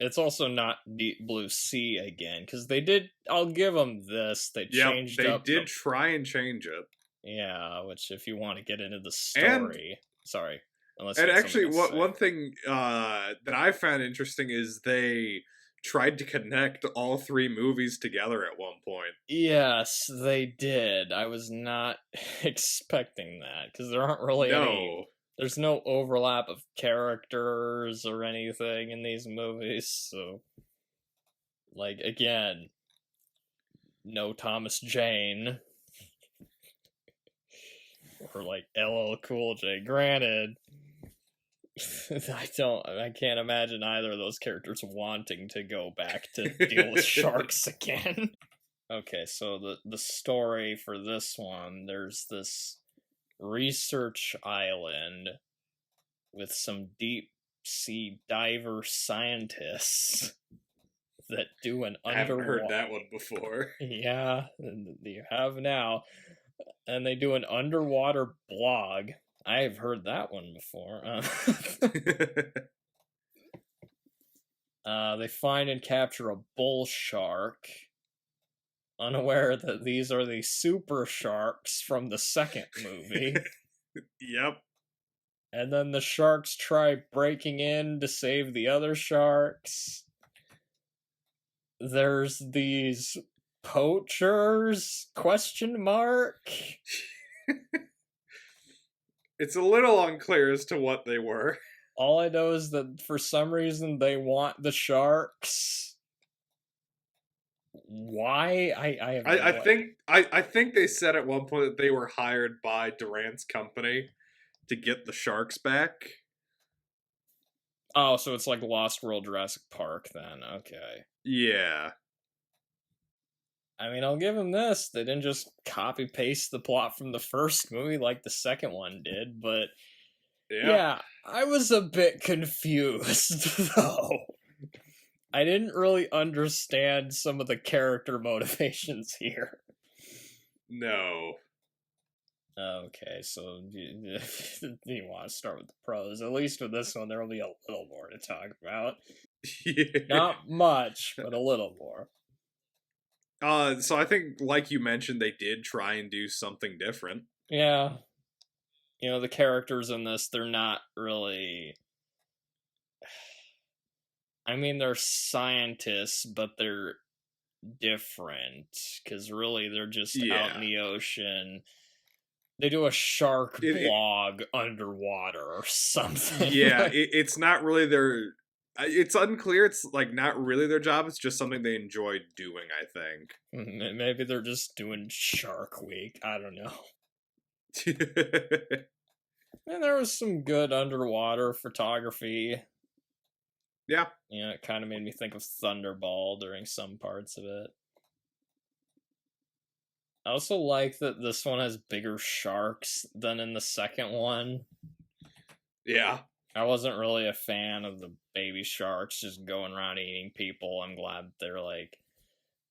It's also not Deep Blue Sea again, because they did, I'll give them this, they changed they up did try and change it. Yeah, which if you want to get into the And story, sorry, unless you and had something actually, else to say. one thing that I found interesting is they tried to connect all three movies together at one point. Yes, they did. I was not expecting that because there aren't really any. No. There's no overlap of characters or anything in these movies, so like again, no Thomas Jane or like LL Cool J. Granted, I can't imagine either of those characters wanting to go back to deal with sharks again. Okay, so the story for this one, there's this research island with some deep sea diver scientists that do an I haven't underwater. heard that one before. Yeah, you have now. And they do an underwater blog. I've heard that one before. They find and capture a bull shark, unaware that these are the super sharks from the second movie. Yep. And then the sharks try breaking in to save the other sharks. There's these poachers? Question mark? It's a little unclear as to what they were. All I know is that for some reason they want the sharks. Why? I think they said at one point that they were hired by Durant's company to get the sharks back. Oh, so it's like Lost World Jurassic Park then. Okay. Yeah. I mean, I'll give them this. They didn't just copy paste the plot from the first movie like the second one did, but yeah, I was a bit confused though. I didn't really understand some of the character motivations here. No. Okay, so you want to start with the pros. At least with this one, there will be a little more to talk about. Yeah. Not much, but a little more. So I think, like you mentioned, they did try and do something different. Yeah. You know, the characters in this, they're not really... I mean, they're scientists, but they're different. Because really, they're just out in the ocean. They do a shark blog underwater or something. Yeah, it's not really their... It's unclear. It's like not really their job. It's just something they enjoy doing, I think. Maybe they're just doing Shark Week. I don't know. And there was some good underwater photography. Yeah. Yeah, it kind of made me think of Thunderball during some parts of it. I also like that this one has bigger sharks than in the second one. Yeah. I wasn't really a fan of the baby sharks just going around eating people. I'm glad they're like,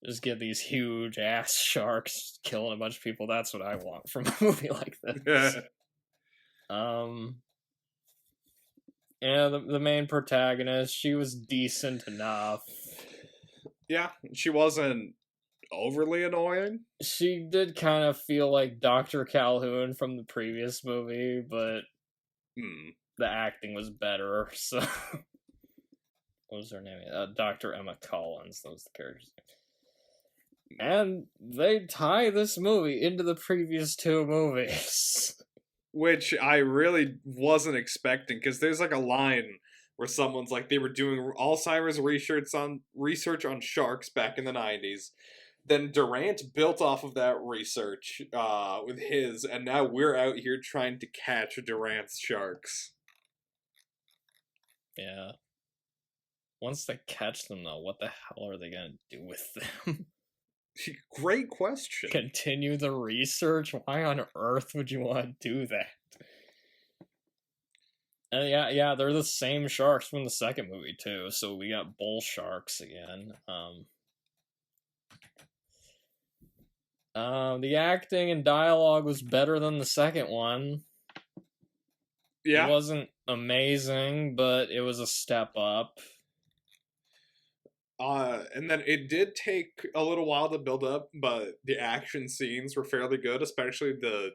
just get these huge ass sharks killing a bunch of people. That's what I want from a movie like this. Yeah, the main protagonist, she was decent enough. Yeah, she wasn't overly annoying. She did kind of feel like Dr. Calhoun from the previous movie, but the acting was better, so... What was her name? Dr. Emma Collins, that was the character's name. And they tie this movie into the previous two movies. Which I really wasn't expecting, because there's like a line where someone's like, they were doing Alzheimer's research on sharks back in the 90s. then Durant built off of that research with his, and now we're out here trying to catch Durant's sharks. Yeah. Once they catch them, though, what the hell are they gonna do with them? Great question. Continue the research? Why on earth would you want to do that? And yeah, they're the same sharks from the second movie too. So we got bull sharks again. The acting and dialogue was better than the second one. Yeah. It wasn't amazing, but it was a step up. And then it did take a little while to build up, but the action scenes were fairly good, especially the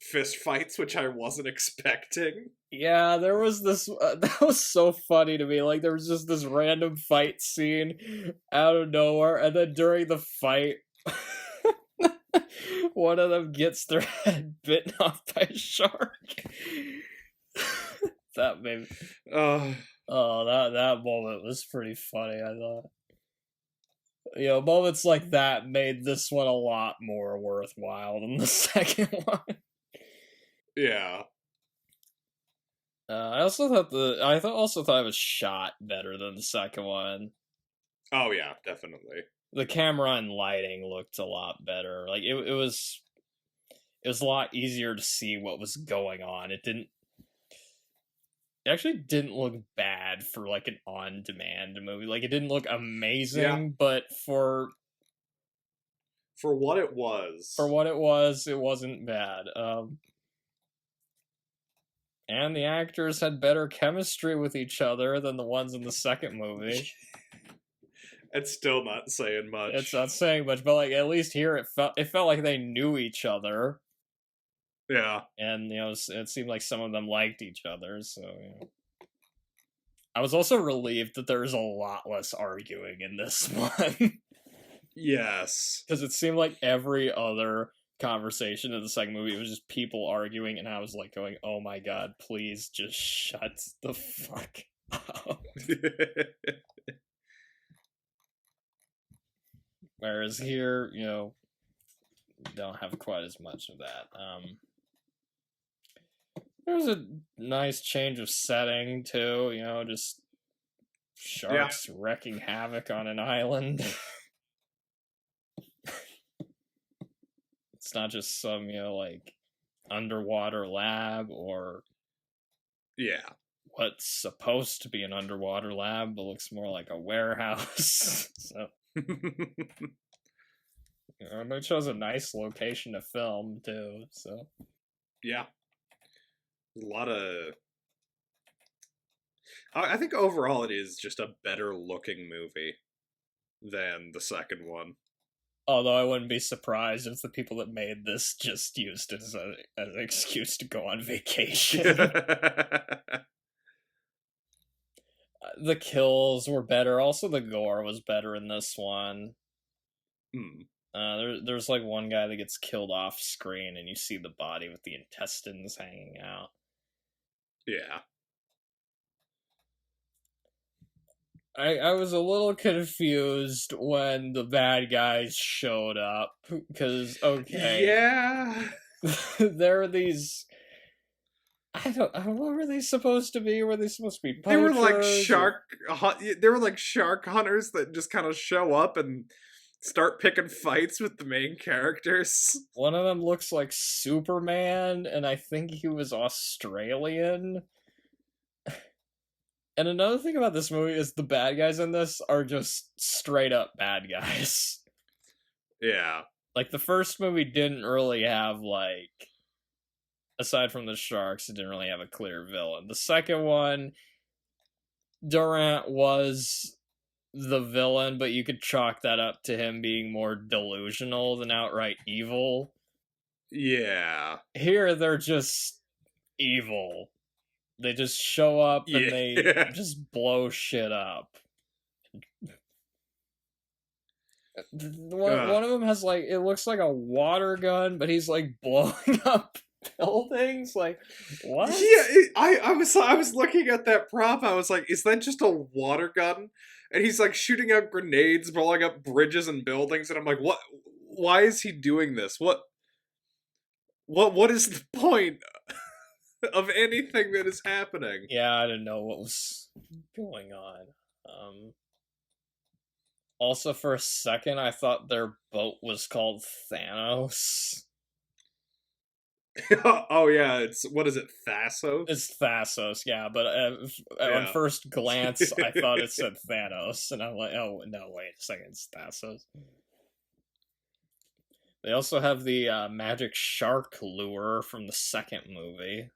fist fights, which I wasn't expecting. Yeah, there was this. That was so funny to me. Like, there was just this random fight scene out of nowhere, and then during the fight, one of them gets their head bitten off by a shark. That made me... that moment was pretty funny, I thought. You know, moments like that made this one a lot more worthwhile than the second one. Yeah. I also thought it was shot better than the second one. Oh yeah, definitely. The camera and lighting looked a lot better. Like it was a lot easier to see what was going on. It actually didn't look bad for like an on-demand movie. Like it didn't look amazing, but for what it was, it wasn't bad. And the actors had better chemistry with each other than the ones in the second movie. It's still not saying much. It's not saying much, but like at least here it felt like they knew each other. Yeah. And you know, it seemed like some of them liked each other, so you know. I was also relieved that there was a lot less arguing in this one. Yes. Because it seemed like every other conversation in the second movie, it was just people arguing, and I was like going, oh my god, please just shut the fuck up. Whereas here, you know, don't have quite as much of that. There's a nice change of setting too, you know, just sharks wrecking havoc on an island. It's not just some, you know, like underwater lab or what's supposed to be an underwater lab, but looks more like a warehouse. So you know, they chose a nice location to film too. So yeah. A lot of... I think overall it is just a better looking movie than the second one. Although I wouldn't be surprised if the people that made this just used it as an excuse to go on vacation. The kills were better. Also, the gore was better in this one. There's like one guy that gets killed off screen and you see the body with the intestines hanging out. Yeah. I was a little confused when the bad guys showed up, because, okay. Yeah. There are these... what were they supposed to be? Were they supposed to be poachers? They were like shark hunters that just kind of show up and start picking fights with the main characters. One of them looks like Superman, and I think he was Australian. And another thing about this movie is the bad guys in this are just straight up bad guys. Yeah. Like, the first movie didn't really have, like... Aside from the sharks, it didn't really have a clear villain. The second one, Durant was the villain, but you could chalk that up to him being more delusional than outright evil. Yeah. Here, they're just evil. They just show up and they just blow shit up. One of them has, like, it looks like a water gun, but he's, like, blowing up buildings. Like, what? Yeah, I was looking at that prop. I was like, is that just a water gun? And he's like shooting out grenades, blowing up bridges and buildings, and I'm like, what? Why is he doing this? What is the point of anything that is happening? Yeah, I didn't know what was going on. Also, for a second, I thought their boat was called Thanos. Oh yeah, what is it, Thassos? It's Thassos, yeah, but on Yeah. first glance, I thought it said Thanos, and I'm like, oh, no, wait a second, it's Thassos. They also have the magic shark lure from the second movie.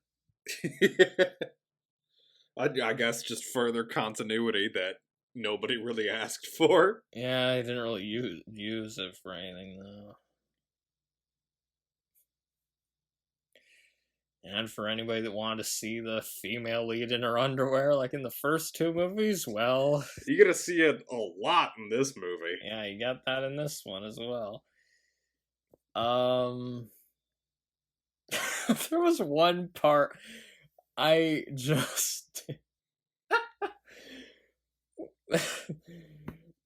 I guess just further continuity that nobody really asked for. Yeah, I didn't really use it for anything, though. And for anybody that wanted to see the female lead in her underwear, like in the first two movies, well... You're gonna see it a lot in this movie. Yeah, you got that in this one as well. There was one part I just...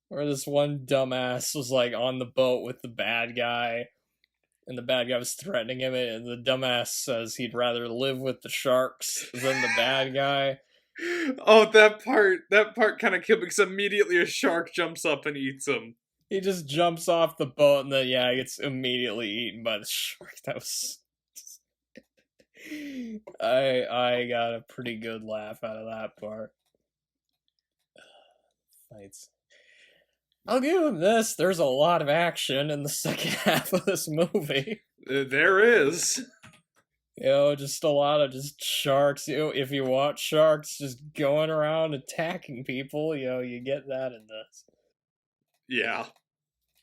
where this one dumbass was like on the boat with the bad guy, and the bad guy was threatening him, and the dumbass says he'd rather live with the sharks than the bad guy. Oh, that part kind of killed me because immediately a shark jumps up and eats him. He just jumps off the boat and then, yeah, he gets immediately eaten by the shark. That was... I got a pretty good laugh out of that part. Fights. I'll give him this. There's a lot of action in the second half of this movie. There is. You know, just a lot of just sharks. You know, if you want sharks just going around attacking people, you know, you get that in this. Yeah.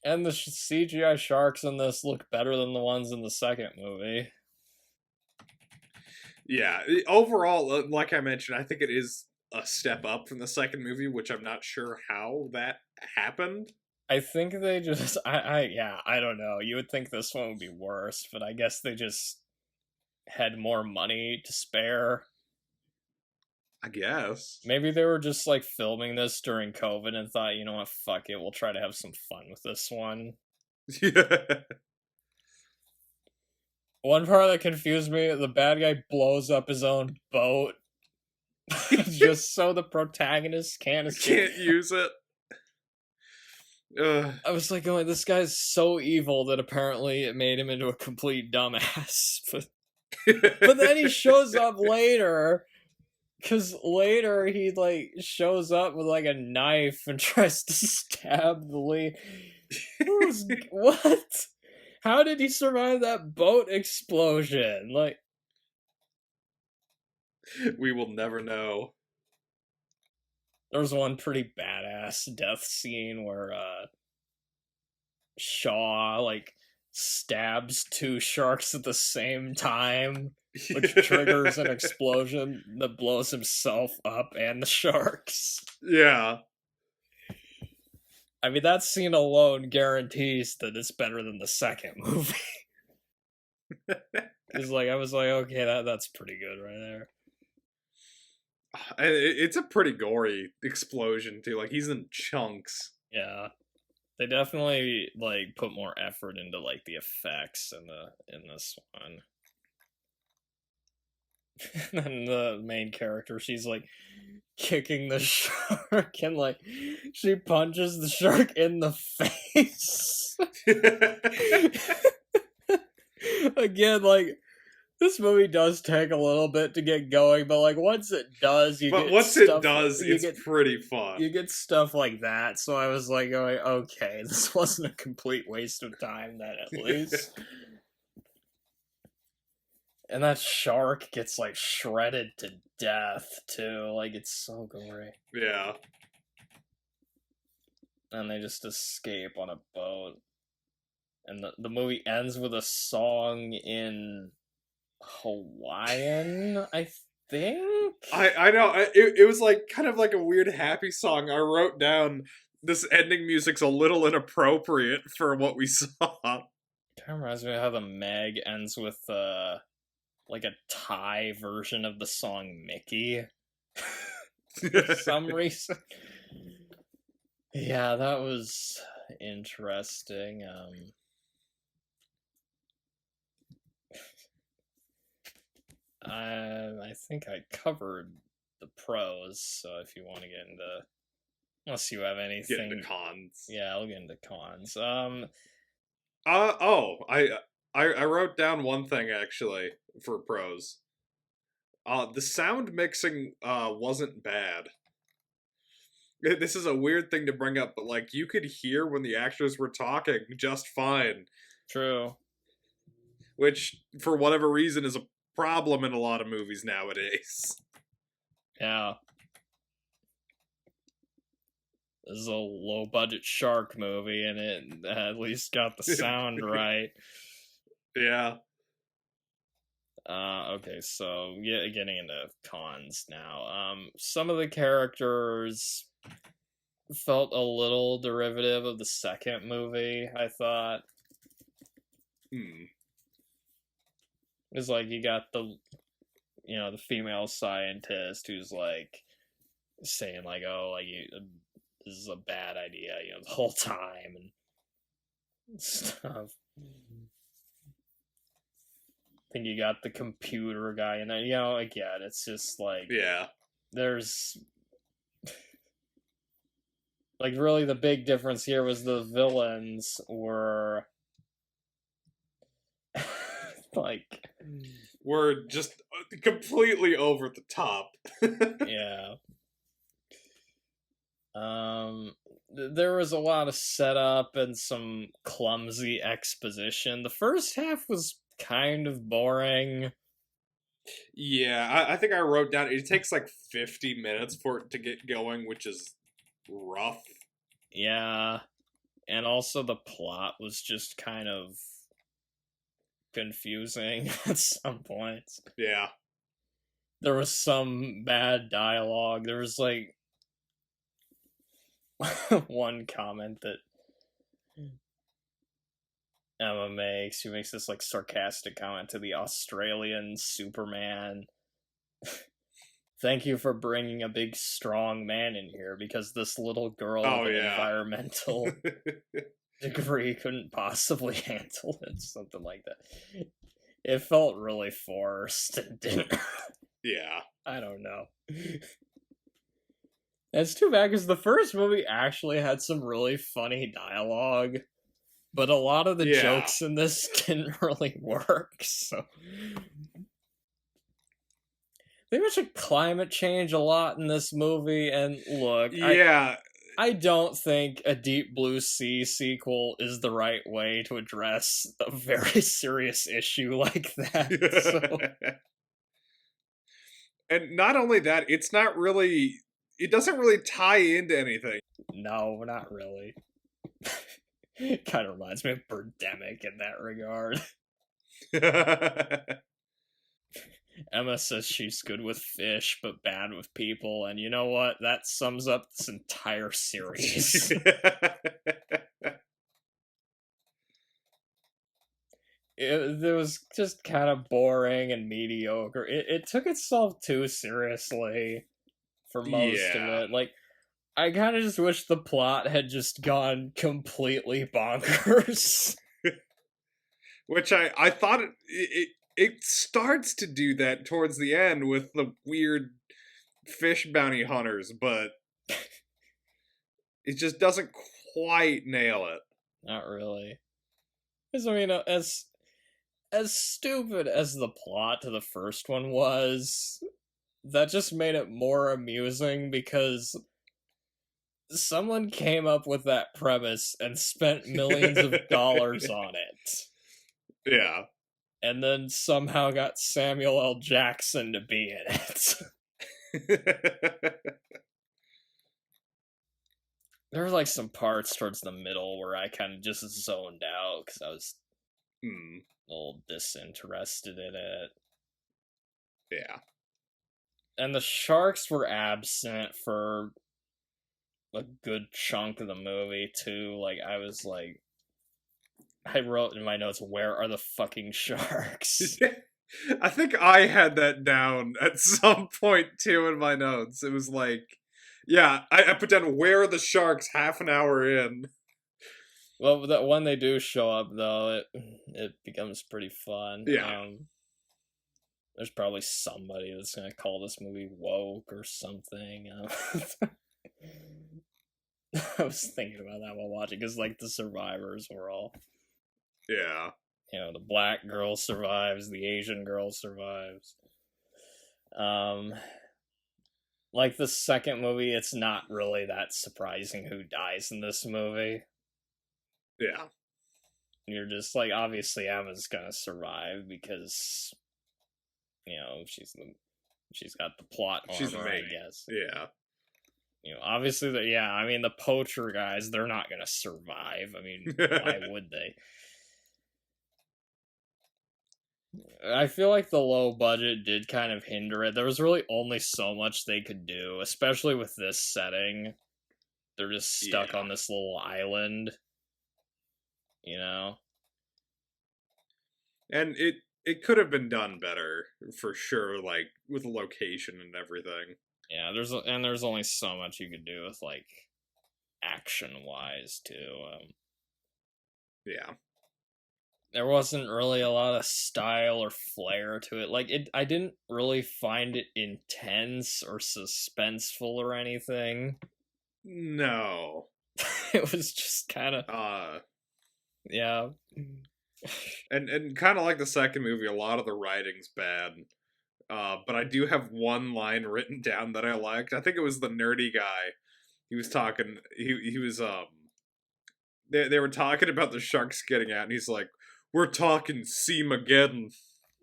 And the CGI sharks in this look better than the ones in the second movie. Yeah. Overall, like I mentioned, I think it is a step up from the second movie, which I'm not sure how that happened. I think they just... I don't know. You would think this one would be worse, but I guess they just had more money to spare. I guess. Maybe they were just like filming this during COVID and thought, you know what, fuck it, we'll try to have some fun with this one. Yeah. One part that confused me, the bad guy blows up his own boat just so the protagonist can't use it. I was like, oh, this guy's so evil that apparently it made him into a complete dumbass. But then he shows up later, because later he like shows up with like a knife and tries to stab the lead. What? How did he survive that boat explosion? Like, we will never know. there was one pretty badass death scene where Shaw like stabs two sharks at the same time, which triggers an explosion that blows himself up and the sharks. Yeah. I mean, that scene alone guarantees that it's better than the second movie. It's like, I was like, okay, that's pretty good right there. It's a pretty gory explosion too. Like, he's in chunks. Yeah. They definitely like put more effort into like the effects in this one. And the main character, she's like kicking the shark and like she punches the shark in the face. Again, like, this movie does take a little bit to get going, but like once it does, it's pretty fun. You get stuff like that, so I was like, going, okay, this wasn't a complete waste of time then, at least. And that shark gets like shredded to death too, like it's so gory. Yeah. And they just escape on a boat. And the movie ends with a song in Hawaiian, I think? I know. It was like kind of like a weird happy song. I wrote down, this ending music's a little inappropriate for what we saw. Kind of reminds me of how the Meg ends with like a Thai version of the song Mickey for some reason. Yeah, that was interesting. I think I covered the pros, so if you want to get into, unless you have anything, Get into cons. Yeah, I'll get into cons. I wrote down one thing actually for pros. The sound mixing wasn't bad. This is a weird thing to bring up, but like you could hear when the actors were talking just fine, True. which for whatever reason is a problem in a lot of movies nowadays. Yeah. This is a low budget shark movie, and it at least got the sound right. Yeah. Okay, so getting into cons now. Some of the characters felt a little derivative of the second movie, I thought. It was like you got the female scientist who's like saying like, oh, like this is a bad idea, the whole time and stuff. I think you got the computer guy, and again, it's just like, yeah, there's like really the big difference here was the villains were like we're just completely over the top. Yeah. There was a lot of setup and some clumsy exposition. The first half was kind of boring. Yeah, I think I wrote down it takes like 50 minutes for it to get going, which is rough. Yeah. And also the plot was just kind of confusing at some points. Yeah. There was some bad dialogue. There was like one comment that Emma makes. She makes this like sarcastic comment to the Australian Superman. Thank you for bringing a big strong man in here, because this little girl with an environmental degree couldn't possibly handle it. Something like that. It felt really forced. It didn't. Yeah. I don't know. It's too bad because the first movie actually had some really funny dialogue, but a lot of the jokes in this didn't really work, so. They mentioned climate change a lot in this movie, and look, I don't think a Deep Blue Sea sequel is the right way to address a very serious issue like that. So. And not only that, it's not really... It doesn't really tie into anything. No, not really. It kind of reminds me of Birdemic in that regard. Emma says she's good with fish, but bad with people, and you know what? That sums up this entire series. It was just kind of boring and mediocre. It took itself too seriously for most of it. Like, I kind of just wish the plot had just gone completely bonkers. Which I thought it starts to do that towards the end with the weird fish bounty hunters, but it just doesn't quite nail it. Not really. Because, I mean, as stupid as the plot to the first one was, that just made it more amusing because someone came up with that premise and spent millions of dollars on it. Yeah. And then somehow got Samuel L. Jackson to be in it. There were like some parts towards the middle where I kind of just zoned out because I was a little disinterested in it. Yeah. And the sharks were absent for a good chunk of the movie too. Like, I was like, I wrote in my notes, where are the fucking sharks? I think I had that down at some point too in my notes. It was like, yeah, I put down where are the sharks half an hour in. Well, that when they do show up, though, it becomes pretty fun. Yeah. There's probably somebody that's gonna call this movie woke or something. I was thinking about that while watching, because like the survivors were all, Yeah. the black girl survives, the Asian girl survives. Like the second movie, it's not really that surprising who dies in this movie. Yeah. You're just like, obviously Emma's gonna survive because she's got the plot She's armor, the I main. guess. Yeah. Obviously I mean the poacher guys, they're not gonna survive. I mean, why would they? I feel like the low budget did kind of hinder it. There was really only so much they could do, especially with this setting. They're just stuck on this little island, And it could have been done better for sure, like with the location and everything. Yeah, there's only so much you could do with like action wise too. Yeah. There wasn't really a lot of style or flair to it. Like I didn't really find it intense or suspenseful or anything. No. It was just kind of yeah. And kind of like the second movie, a lot of the writing's bad. But I do have one line written down that I liked. I think it was the nerdy guy. He was talking. He was They were talking about the sharks getting out, and he's like, "We're talking Seamageddon."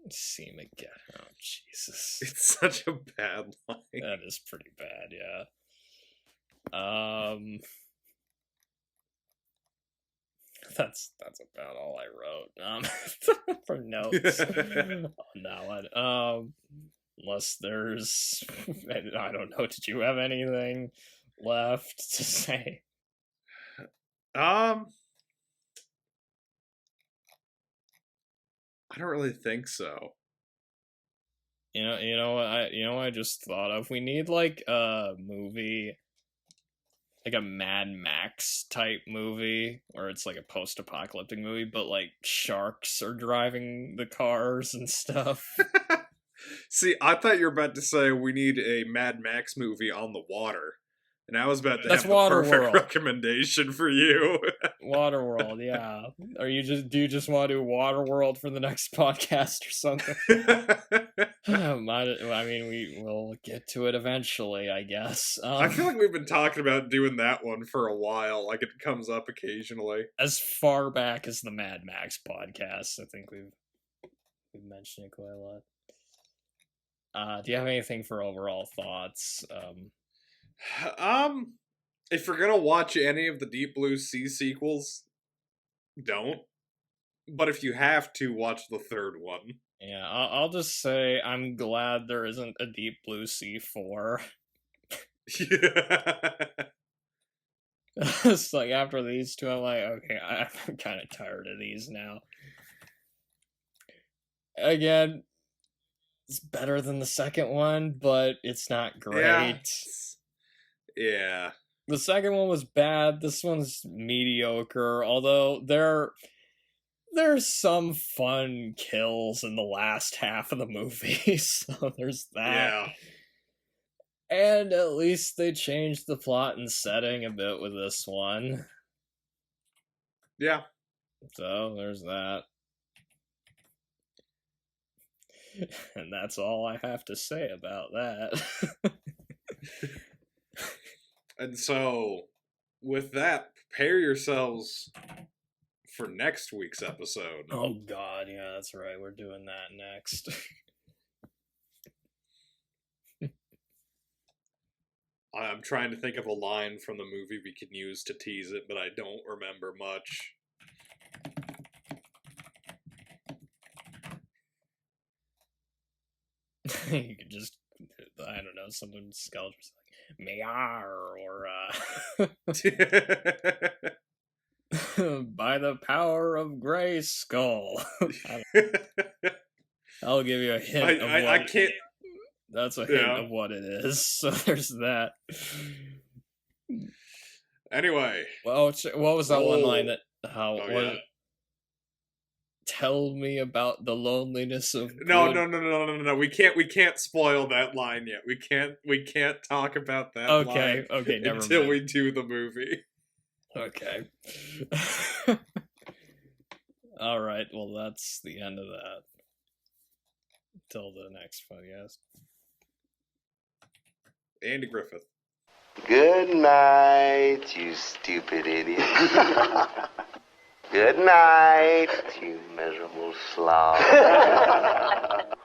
Seamageddon. Oh Jesus! It's such a bad line. That is pretty bad. Yeah. That's about all I wrote for notes on that one. Unless there's, I don't know. Did you have anything left to say? I don't really think so. You know what I just thought of? We need like a movie, like a Mad Max type movie, or it's like a post-apocalyptic movie, but like sharks are driving the cars and stuff. See, I thought you were about to say we need a Mad Max movie on the water. And I was about to have the perfect recommendation for you. Waterworld, yeah. Do you just want to do Waterworld for the next podcast or something? I mean, we will get to it eventually, I guess. I feel like we've been talking about doing that one for a while. Like it comes up occasionally. As far back as the Mad Max podcast, I think we've mentioned it quite a lot. Do you have anything for overall thoughts? If you're gonna watch any of the Deep Blue Sea sequels, don't. But if you have to, watch the third one. Yeah, I'll just say I'm glad there isn't a Deep Blue Sea 4. Yeah. It's like after these two, I'm like, okay, I'm kind of tired of these now. Again, it's better than the second one, but it's not great. Yeah. The second one was bad. This one's mediocre. Although there's some fun kills in the last half of the movie, so there's that. Yeah. And at least they changed the plot and setting a bit with this one. Yeah. So there's that. And that's all I have to say about that. And so, with that, prepare yourselves for next week's episode. Oh god, yeah, that's right. We're doing that next. I'm trying to think of a line from the movie we can use to tease it, but I don't remember much. You could just, I don't know, something Skeletron's like, Mayar, or, by the power of Gray Skull. I'll give you a hint of what... I can't... That's a hint of what it is, so there's that. Anyway. Well, what was that one line that... yeah. Tell me about the loneliness of good. No. We can't spoil that line yet. We can't talk about that line never until mind. we do the movie. Okay. All right, well, that's the end of that. Till the next podcast. Andy Griffith. Good night, you stupid idiot. Good night, you miserable slob.